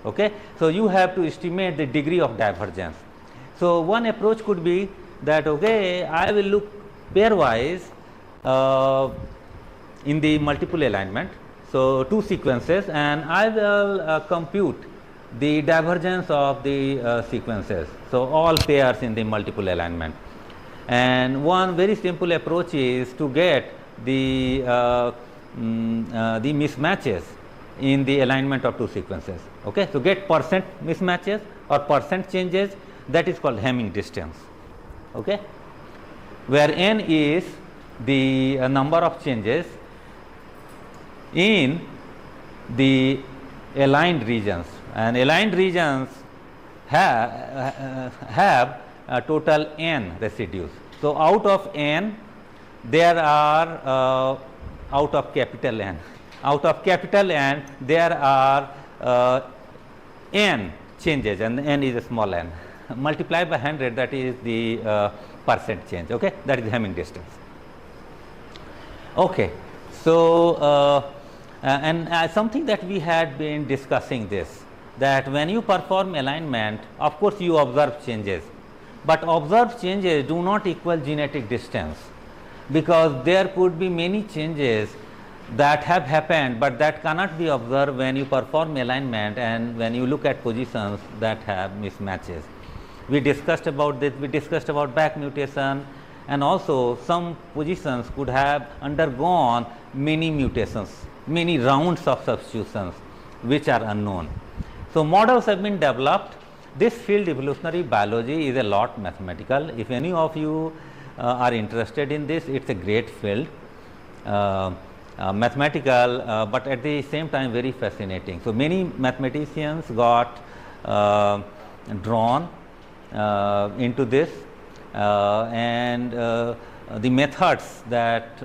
Okay? So, you have to estimate the degree of divergence. So, one approach could be that, okay, I will look pairwise in the multiple alignment. So, two sequences, and I will compute the divergence of the sequences. So, all pairs in the multiple alignment. And one very simple approach is to get the mismatches in the alignment of two sequences. Okay? So, get percent mismatches or percent changes, that is called Hamming distance. Okay? Where n is the number of changes in the aligned regions, and aligned regions have a total n residues. So, out of n there are out of capital N, out of capital N there are n changes, and n is a small n, multiply by 100, that is the percent change. Okay? That is Hamming distance. Okay. So, something that we had been discussing this, that when you perform alignment, of course, you observe changes, but observed changes do not equal genetic distance, because there could be many changes that have happened, but that cannot be observed when you perform alignment and when you look at positions that have mismatches. We discussed about this, we discussed about back mutation, and also some positions could have undergone many mutations, many rounds of substitutions which are unknown. So, models have been developed. This field, evolutionary biology, is a lot mathematical. If any of you are interested in this, it is a great field, mathematical, but at the same time very fascinating. So, many mathematicians got drawn into this, and the methods that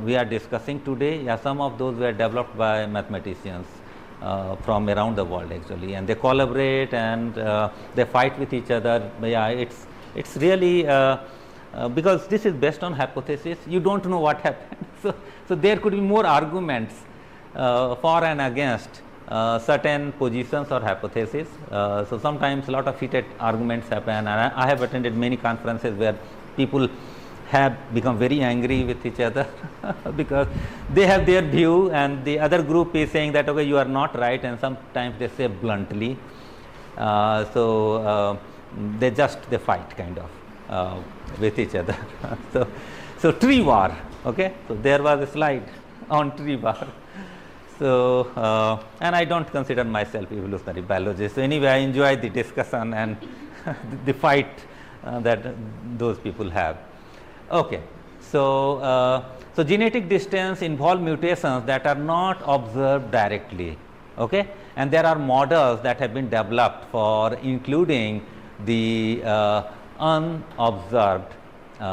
we are discussing today, some of those were developed by mathematicians from around the world actually, and they collaborate and they fight with each other. But yeah, it's really because this is based on hypothesis, you don't know what happened. So there could be more arguments for and against certain positions or hypotheses. So sometimes a lot of heated arguments happen, and I have attended many conferences where people have become very angry with each other because they have their view and the other group is saying that, okay, you are not right, and sometimes they say bluntly. They fight kind of with each other. So tree war. Okay, so there was a slide on tree war. So and I don't consider myself evolutionary biologist. So anyway, I enjoy the discussion and the fight that those people have. Okay, so so genetic distance involve mutations that are not observed directly. Okay, and there are models that have been developed for including the unobserved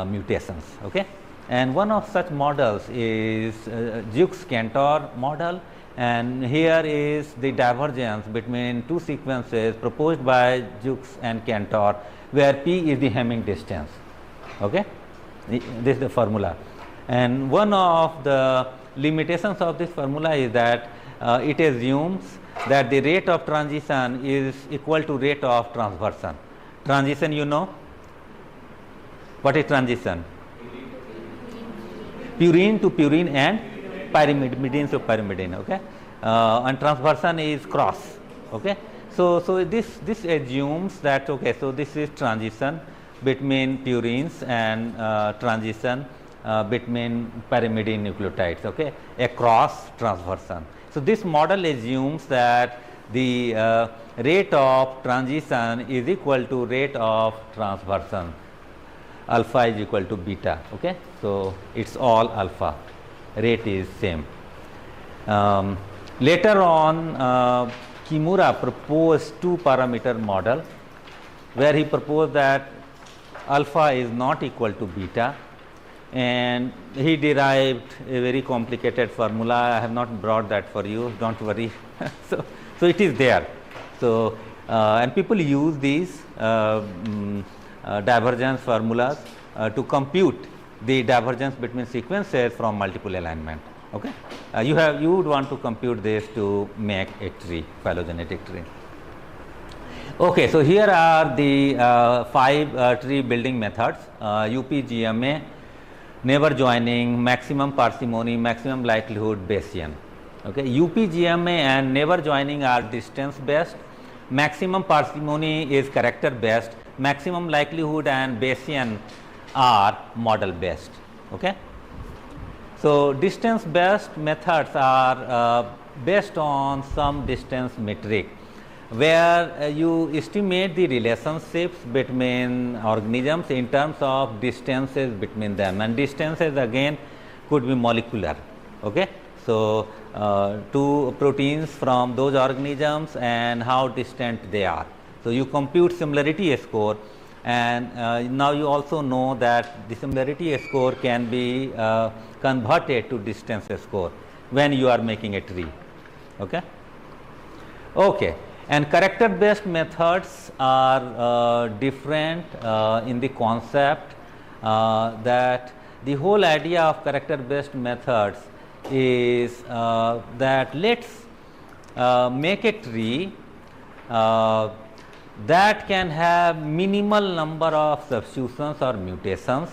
mutations. Okay, and one of such models is Jukes-Cantor model, and here is the divergence between two sequences proposed by Jukes and Cantor, where P is the Hamming distance. Okay, this is the formula, and one of the limitations of this formula is that it assumes that the rate of transition is equal to rate of transversion. Transition, you know what is transition? Purine to purine and pyrimidine to pyrimidine. Okay, and transversion is cross. Okay, so this assumes that, okay, so this is transition between purines and transition between pyrimidine nucleotides, okay, across transversion. So this model assumes that the rate of transition is equal to rate of transversion. Alpha is equal to beta. Okay, so it's all alpha. Rate is same. Later on, Kimura proposed two-parameter model, where he proposed that alpha is not equal to beta, and he derived a very complicated formula. I have not brought that for you, don't worry. So it is there. So and people use these divergence formulas to compute the divergence between sequences from multiple alignment. Okay, you would want to compute this to make a tree, phylogenetic tree. Okay, so here are the 5 tree building methods: UPGMA, never joining, maximum parsimony, maximum likelihood, Bayesian. Okay, UPGMA and never joining are distance based, maximum parsimony is character based, maximum likelihood and Bayesian are model based. Okay, so distance based methods are based on some distance metric, where you estimate the relationships between organisms in terms of distances between them, and distances again could be molecular. Okay, so to proteins from those organisms and how distant they are. So you compute similarity score, and now you also know that the similarity score can be converted to distance score when you are making a tree. Okay. Okay. And character based methods are different in the concept that the whole idea of character based methods is that let's make a tree that can have minimal number of substitutions or mutations,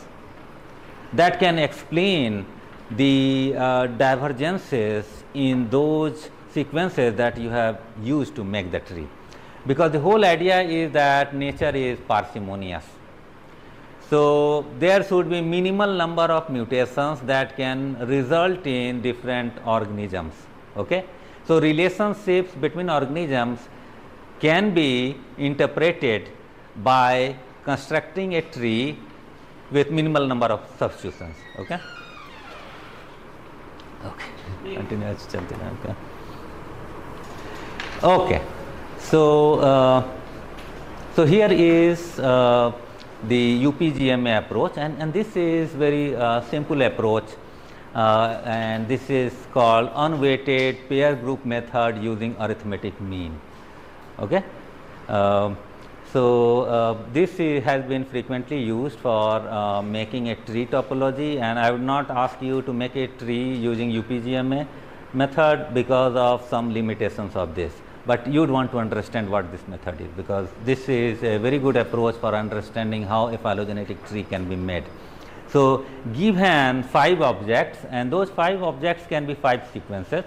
that can explain the divergences in those sequences that you have used to make the tree, because the whole idea is that nature is parsimonious. So there should be minimal number of mutations that can result in different organisms. Okay, so relationships between organisms can be interpreted by constructing a tree with minimal number of substitutions. Okay. Okay. Continue. Okay. Okay, so so here is the UPGMA approach, and this is very simple approach, and this is called unweighted pair group method using arithmetic mean. Okay, so this has been frequently used for making a tree topology, and I would not ask you to make a tree using UPGMA method because of some limitations of this. But you would want to understand what this method is, because this is a very good approach for understanding how a phylogenetic tree can be made. So given 5 objects, and those 5 objects can be 5 sequences,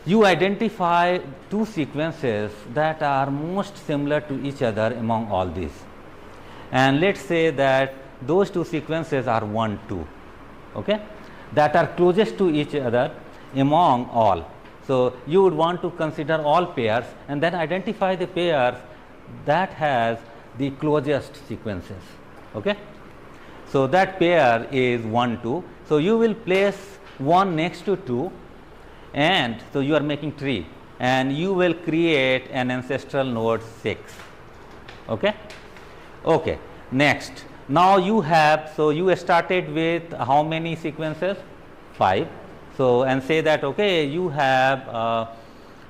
you identify 2 sequences that are most similar to each other among all these, and let's say that those 2 sequences are 1, 2, okay, that are closest to each other among all. So you would want to consider all pairs and then identify the pairs that has the closest sequences. Okay, so that pair is 1, 2. So you will place 1 next to 2, and so you are making tree, and you will create an ancestral node 6. Okay. Okay. Next, now you have, so you started with how many sequences? 5. So and say that okay, you have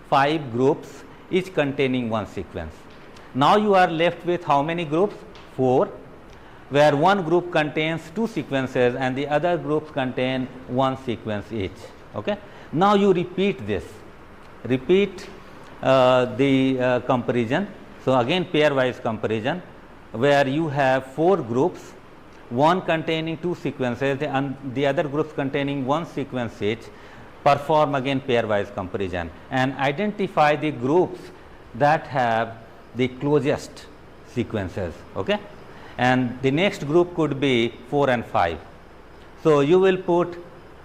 5 groups each containing 1 sequence. Now you are left with how many groups? 4, where one group contains 2 sequences and the other groups contain 1 sequence each. Okay. Now you repeat this, repeat the comparison. So again pairwise comparison, where you have 4 groups, one containing 2 sequences and the other groups containing 1 sequence each. Perform again pairwise comparison and identify the groups that have the closest sequences. Okay, and the next group could be 4 and 5. So you will put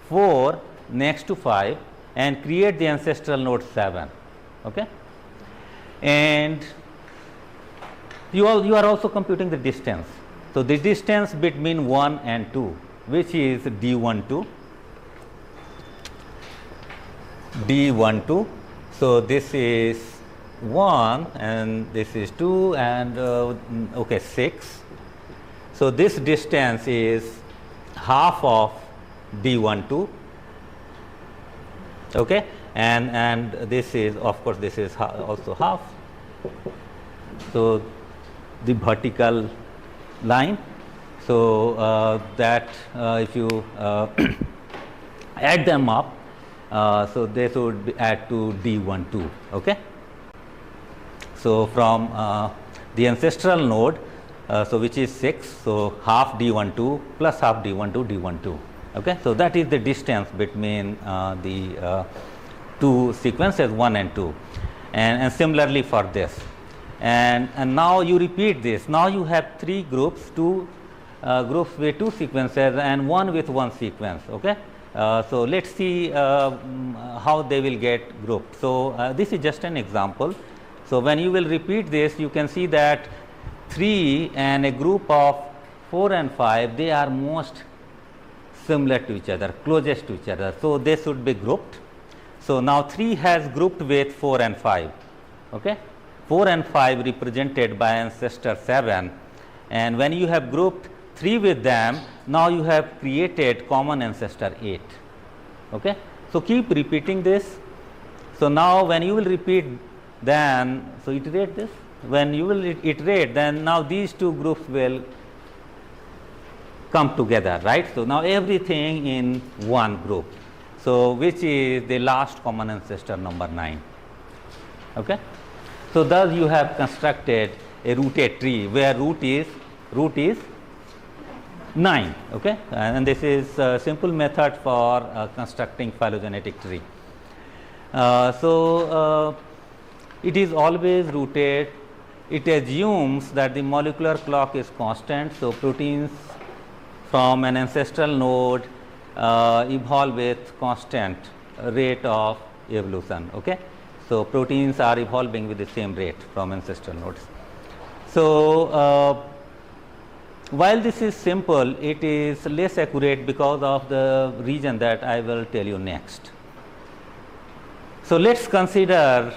4 next to 5 and create the ancestral node 7. Okay, and you are also computing the distance. So the distance between 1 and 2, which is D12, D12. So this is 1 and this is 2 and okay 6. So this distance is half of D12, okay, and this is, of course, this is also half. So the vertical line, so that if you add them up, so this would be add to D12, okay. So from the ancestral node, so which is 6, so half D12 plus half D12 D12, okay. So that is the distance between the two sequences 1 and 2, and similarly for this, and now you repeat this. Now you have 3 groups, 2 groups with 2 sequences and 1 with 1 sequence, okay. So let's see how they will get grouped. So this is just an example. So when you will repeat this, you can see that 3 and a group of 4 and 5, they are most similar to each other, closest to each other. So they should be grouped. So now 3 has grouped with 4 and 5, okay. 4 and 5 represented by ancestor 7, and when you have grouped 3 with them, now you have created common ancestor 8, okay. So keep repeating this. So now when you will repeat, then so iterate this. When you will iterate, then now these 2 groups will come together, right. So now everything in one group, so which is the last common ancestor number 9, okay. So thus you have constructed a rooted tree where root is 9, okay, and this is a simple method for constructing phylogenetic tree. So it is always rooted. It assumes that the molecular clock is constant. So proteins from an ancestral node evolve with constant rate of evolution, okay. So proteins are evolving with the same rate from ancestral nodes. So while this is simple, it is less accurate because of the reason that I will tell you next. So let's consider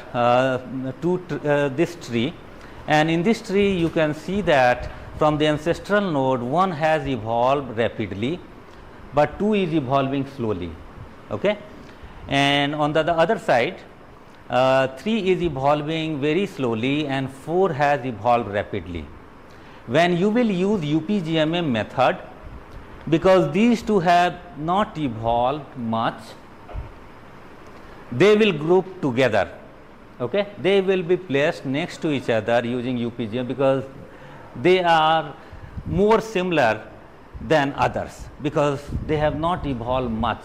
this tree, and in this tree you can see that from the ancestral node 1 has evolved rapidly, but 2 is evolving slowly, okay. And on the other side, 3 is evolving very slowly and 4 has evolved rapidly. When you will use UPGMA method, because these 2 have not evolved much, they will group together, okay. They will be placed next to each other using UPGMA because they are more similar than others, because they have not evolved much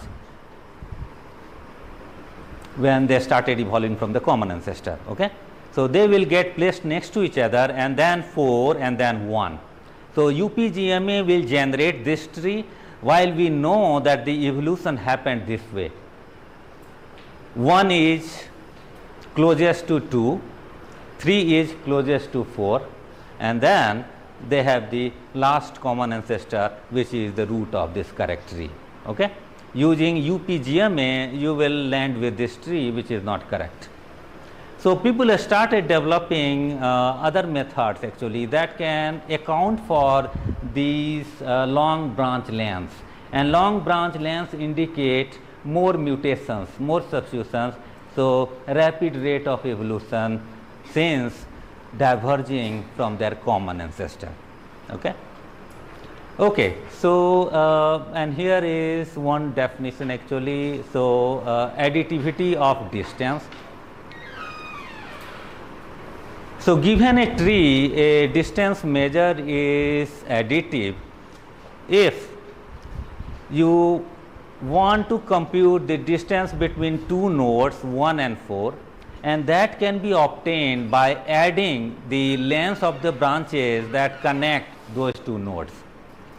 when they started evolving from the common ancestor, okay. So they will get placed next to each other, and then 4 and then 1. So UPGMA will generate this tree, while we know that the evolution happened this way. 1 is closest to 2, 3 is closest to 4, and then they have the last common ancestor, which is the root of this correct tree, okay. Using UPGMA, you will land with this tree, which is not correct. So people have started developing other methods actually that can account for these long branch lengths, and long branch lengths indicate more mutations, more substitutions. So rapid rate of evolution since diverging from their common ancestor, okay. Okay, so and here is one definition actually. So additivity of distance. So given a tree, a distance measure is additive if you want to compute the distance between 2 nodes 1 and 4, and that can be obtained by adding the lengths of the branches that connect those 2 nodes,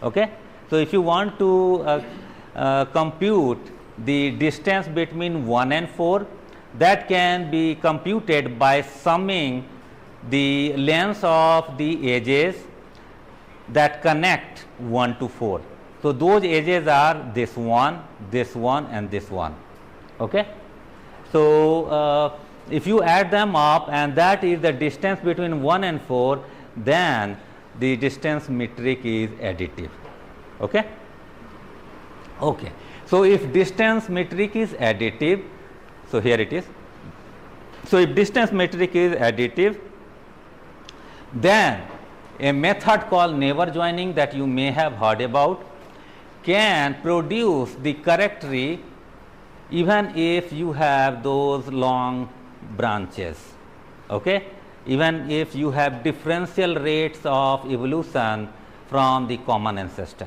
okay. So if you want to compute the distance between 1 and 4, that can be computed by summing the lengths of the edges that connect 1 to 4. So those edges are this one, and this one, okay. So if you add them up, and that is the distance between 1 and 4, then the distance metric is additive, okay. Okay. So, if distance metric is additive, so here it is. So, if distance metric is additive, then a method called neighbor joining that you may have heard about can produce the correct tree even if you have those long branches. Okay? Even if you have differential rates of evolution from the common ancestor.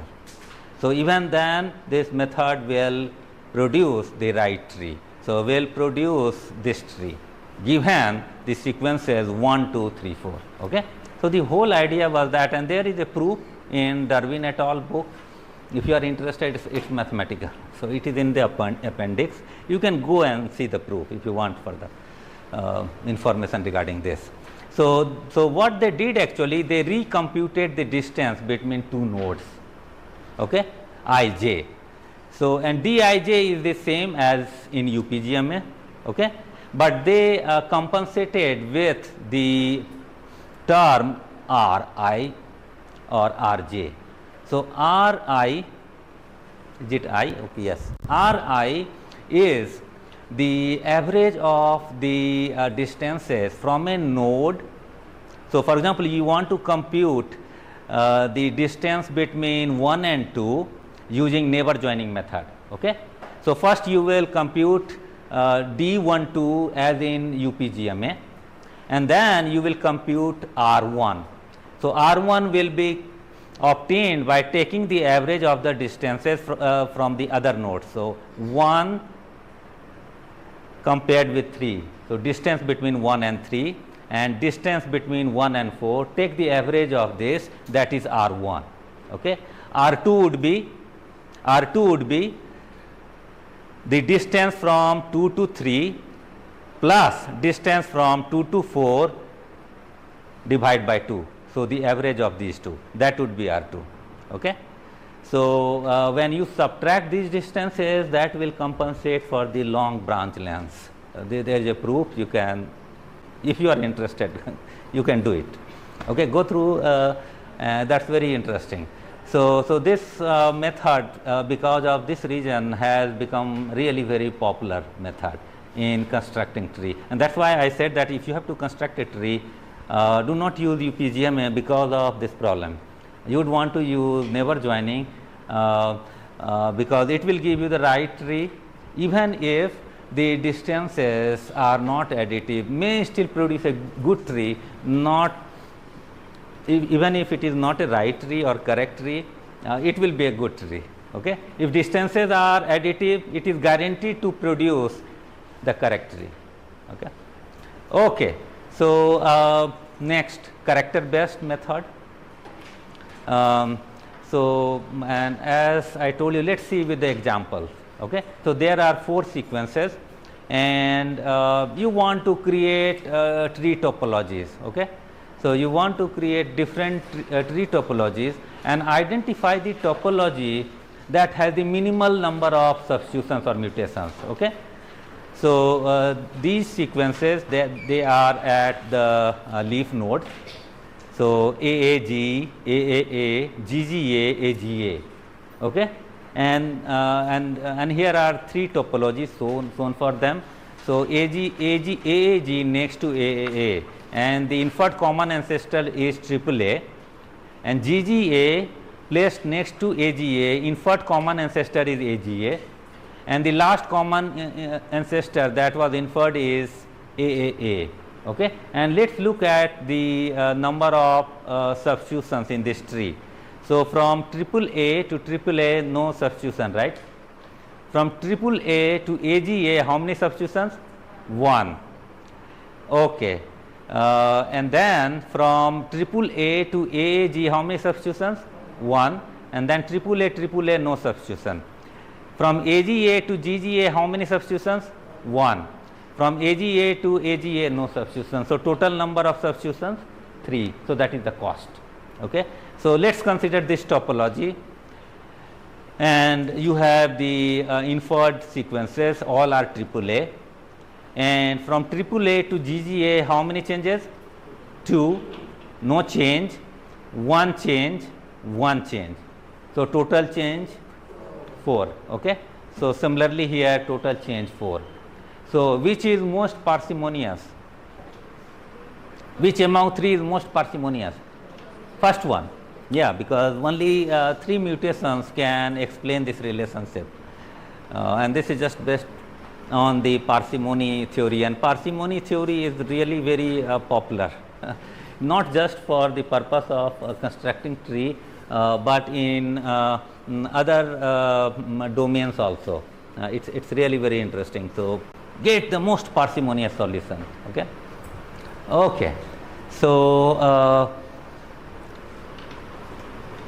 So, even then this method will produce the right tree. So, will produce this tree given the sequences 1, 2, 3, 4. Okay? So, the whole idea was that, and there is a proof in Darwin et al. Book. If you are interested, it's mathematical. So, it is in the appendix. You can go and see the proof if you want further information regarding this. So, what they did actually, they recomputed the distance between two nodes, okay, ij. So, and dij is the same as in UPGMA, okay, but they compensated with the term Ri or Rj. So, Ri, is it I? Okay, yes. Ri is the average of the distances from a node. So, for example, you want to compute the distance between 1 and 2 using neighbor joining method. Okay. So, first you will compute D12 as in UPGMA, and then you will compute R1. So, R1 will be obtained by taking the average of the distances from the other nodes. So, 1 compared with 3. So, distance between 1 and 3 and distance between 1 and 4, take the average of this, that is R1. Okay. R2 would be the distance from 2 to 3 plus distance from 2 to 4 divided by 2. So, the average of these two, that would be R2. Okay. So, when you subtract these distances, that will compensate for the long branch lengths. There is a proof, you can, if you are interested, you can do it. Okay. Go through, that is very interesting. So, this method because of this reason has become really very popular method in constructing tree, and that is why I said that if you have to construct a tree, do not use UPGMA because of this problem. You would want to use neighbor joining because it will give you the right tree, even if the distances are not additive, may still produce a good tree, not even if it is not a right tree or correct tree, it will be a good tree. Okay. If distances are additive, it is guaranteed to produce the correct tree. Okay. Okay. So, next, character based method. So, and as I told you, let us see with the example. Okay. So, there are 4 sequences and you want to create tree topologies. Okay. So, you want to create different tree topologies and identify the topology that has the minimal number of substitutions or mutations. Okay. So, these sequences, they are at the leaf node. So, AAG, AAA, GGA, AGA. Okay. And here are 3 topologies shown for them. So, AAG next to AAA, and the inferred common ancestor is AAA, and GGA placed next to AGA, inferred common ancestor is AGA, and the last common ancestor that was inferred is AAA. Okay. And let us look at the number of substitutions in this tree. So, from AAA to AAA, no substitution, right? From AAA to AGA, how many substitutions? 1. Okay. And then from AAA to AAG, how many substitutions? 1. And then AAA, no substitution. From AGA to GGA, how many substitutions? 1. From AGA to AGA, no substitution. So, total number of substitutions 3. So, that is the cost. Okay. So, let us consider this topology, and you have the inferred sequences, all are AAA, and from AAA to GGA, how many changes? 2, no change, 1 change, 1 change. So, total change 4. Okay. So similarly here total change 4. So which is most parsimonious? Which among 3 is most parsimonious? First one. Yeah, because only 3 mutations can explain this relationship, and this is just based on the parsimony theory, and parsimony theory is really very popular not just for the purpose of constructing tree, but in other domains also. It's really very interesting. So get the most parsimonious solution. Okay. Okay. So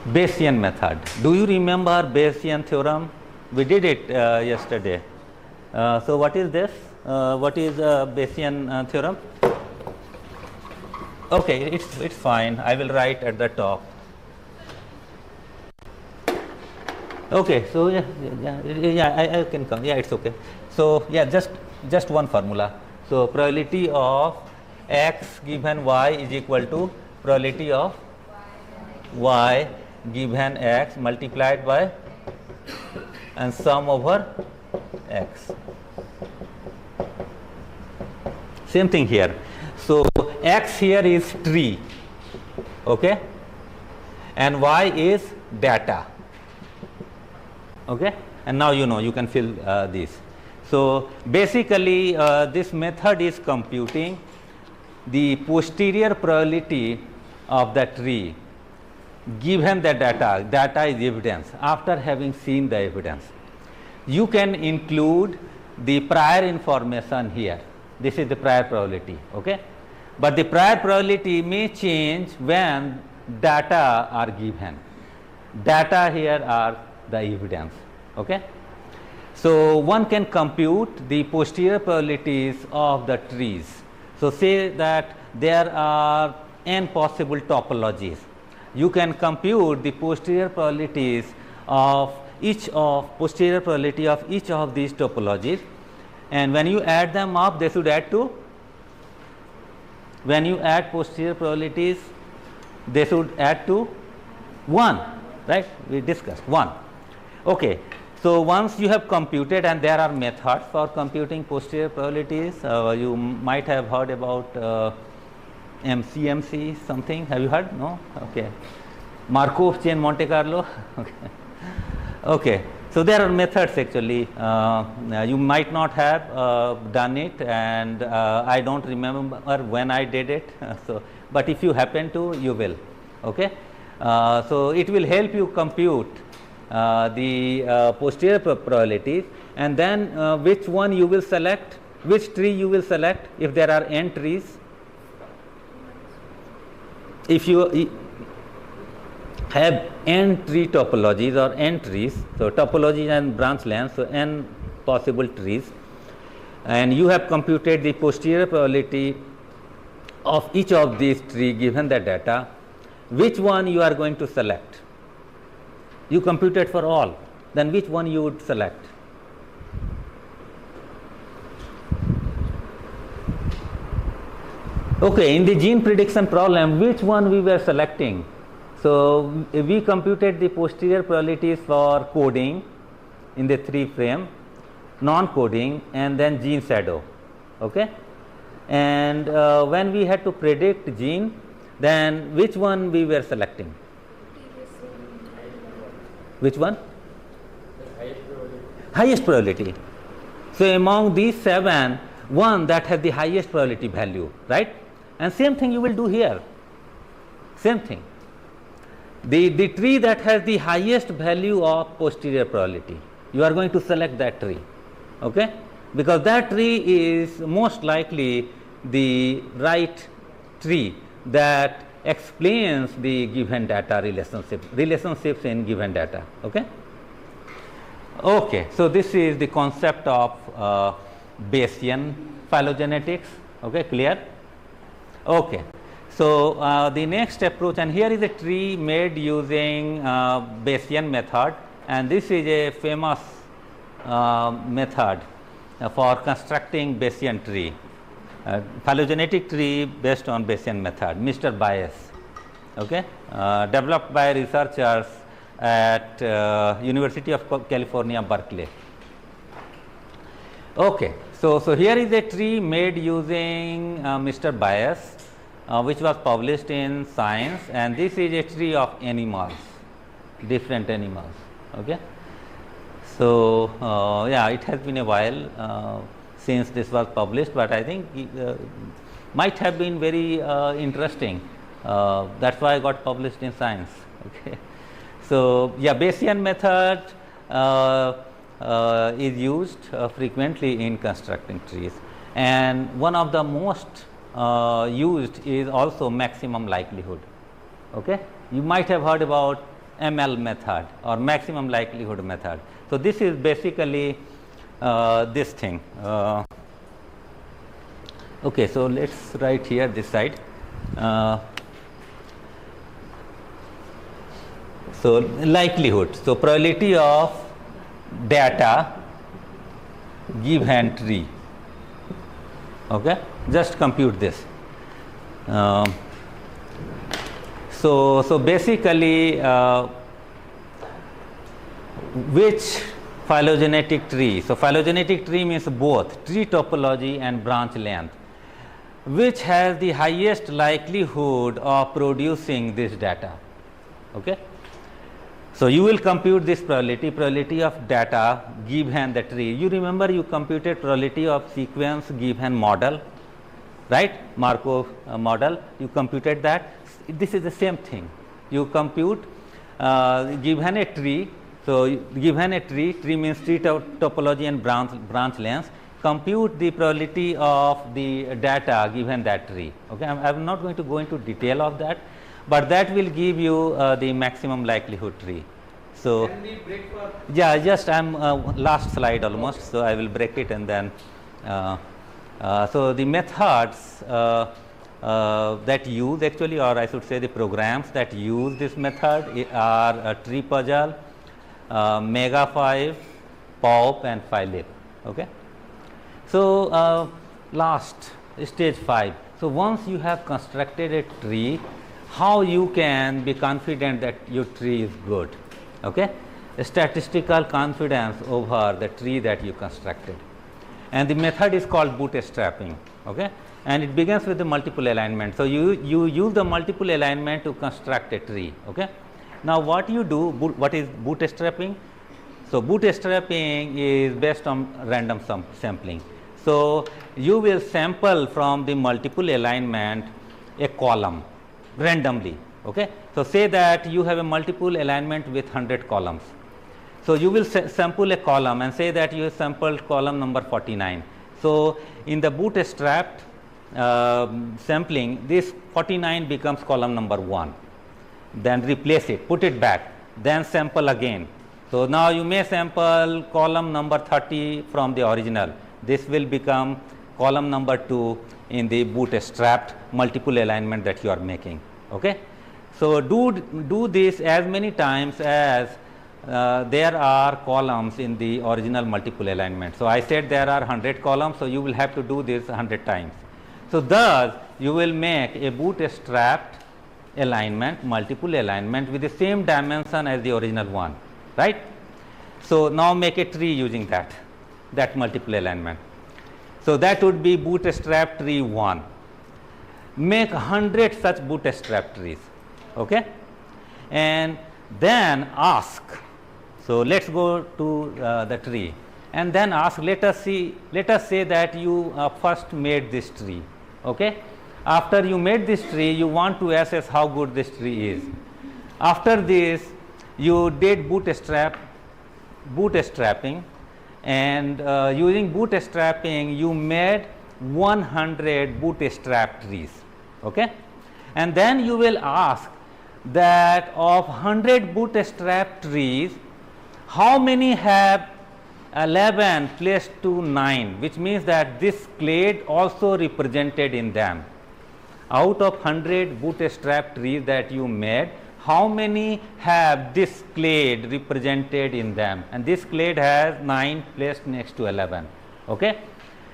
Bayesian method. Do you remember Bayesian theorem? We did it yesterday. So what is this? What is Bayesian theorem? Okay, it's fine. I will write at the top. Okay, so I can come. Yeah, it's okay. So yeah, just one formula. So probability of x given y is equal to probability of y given x multiplied by and sum over x. Same thing here. So x here is tree, okay, and y is data, okay, and now you can fill this. So basically this method is computing the posterior probability of the tree given the data. Data is evidence. After having seen the evidence, you can include the prior information here. This is the prior probability, okay, but the prior probability may change when data are given. Data here are the evidence, okay. So one can compute the posterior probabilities of the trees. So say that there are n possible topologies. You can compute the posterior probabilities of posterior probability of each of these topologies, and when you add them up, they should add to, when you add posterior probabilities, they should add to 1, right? We discussed 1. Okay. So once you have computed, and there are methods for computing posterior probabilities, you might have heard about MCMC something. Have you heard? No? Okay. Markov chain Monte Carlo. Okay. Okay. So there are methods actually. You might not have done it, and I don't remember when I did it. But if you happen to, you will. Okay. So it will help you compute the posterior probabilities, and then which one you will select, which tree you will select if there are n trees. If you have n tree topologies or n trees, so topology and branch length, so n possible trees, and you have computed the posterior probability of each of these trees given the data, which one you are going to select? You computed for all, then which one you would select? Okay, in the gene prediction problem, which one we were selecting? So we computed the posterior probabilities for coding in the 3 frame, non-coding, and then gene shadow. Okay, and when we had to predict gene, then which one we were selecting? Which one? Highest probability. So among these 7, one that has the highest probability value, right? And same thing you will do here. Same thing. The tree that has the highest value of posterior probability, you are going to select that tree, okay? Because that tree is most likely the right tree that explains the given data relationships in given data, okay? Okay, so this is the concept of Bayesian phylogenetics, okay, clear? Okay, so the next approach, and here is a tree made using Bayesian method, and this is a famous method for constructing Bayesian tree. Phylogenetic tree based on Bayesian method, Mr. Bayes, okay, developed by researchers at University of California, Berkeley. Okay, so here is a tree made using Mr. Bias, which was published in Science, and this is a tree of animals, different animals. Okay, so yeah, it has been a while since this was published, but I think it might have been very interesting. That's why I got published in Science. Okay, so yeah, Bayesian method is used frequently in constructing trees, and one of the most used is also maximum likelihood. Okay, you might have heard about ML method or maximum likelihood method. So this is basically this thing. Okay, so let's write here this side. So likelihood, so probability of data given tree. Okay, just compute this. So basically, which phylogenetic tree? So phylogenetic tree means both tree topology and branch length, which has the highest likelihood of producing this data. Okay. So you will compute this probability of data given the tree. You remember you computed probability of sequence given model, right? Markov model, you computed that. This is the same thing. You compute given a tree. So given a tree means tree topology and branch length. Compute the probability of the data given that tree. Okay, I am not going to go into detail of that, but that will give you the maximum likelihood tree. So can we break for? Yeah, just I am last slide almost, so I will break it and then. So the methods that use actually, or I should say the programs that use this method are tree puzzle, Mega5, POP, and Phylip. Okay. So last stage 5. So once you have constructed a tree, how you can be confident that your tree is good? Okay, a statistical confidence over the tree that you constructed, and the method is called bootstrapping. Okay, and it begins with the multiple alignment. So you use the multiple alignment to construct a tree. Okay, now what you do? What is bootstrapping? So bootstrapping is based on random sampling. So you will sample from the multiple alignment a column randomly. Okay. So say that you have a multiple alignment with 100 columns. So you will sample a column and say that you have sampled column number 49. So in the bootstrapped sampling, this 49 becomes column number 1. Then replace it, put it back, then sample again. So now you may sample column number 30 from the original. This will become column number 2 in the bootstrapped multiple alignment that you are making. Okay. So do this as many times as there are columns in the original multiple alignment. So I said there are 100 columns, so you will have to do this 100 times. So thus you will make a bootstrapped alignment, multiple alignment with the same dimension as the original one, right? So now make a tree using that multiple alignment. So that would be bootstrap tree 1. Make 100 such bootstrap trees. Okay, and then ask. So let's go to the tree and then ask. Let us say that you first made this tree. Okay, after you made this tree, you want to assess how good this tree is. After this, you did bootstrapping, and using bootstrapping, you made 100 bootstrap trees. Okay, and then you will ask that of 100 bootstrap trees, how many have 11 placed to 9, which means that this clade also represented in them. Out of 100 bootstrap trees that you made, how many have this clade represented in them? And this clade has 9 placed next to 11. Okay,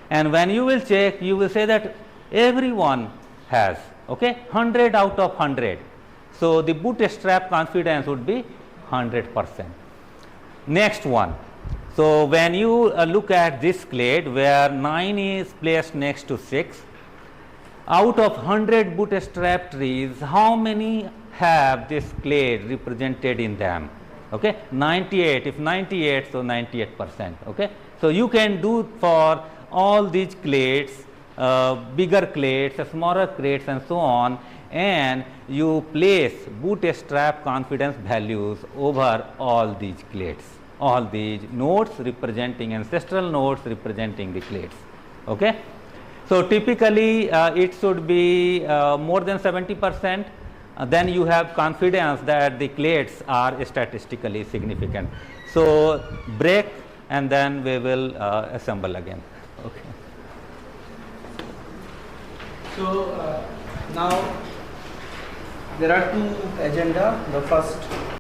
and when you will check, you will say that everyone has. Okay, 100 out of 100. So the bootstrap confidence would be 100%. Next one. So, when you look at this clade where 9 is placed next to 6, out of 100 bootstrap trees, how many have this clade represented in them? Okay, 98. If 98, so 98%. Okay, so you can do for all these clades, bigger clades, smaller clades, and so on, and you place bootstrap confidence values over all these clades, all these nodes representing ancestral nodes representing the clades. Okay. So, typically it should be more than 70%, then you have confidence that the clades are statistically significant. So, break and then we will assemble again. Okay. So, now there are two agenda. The first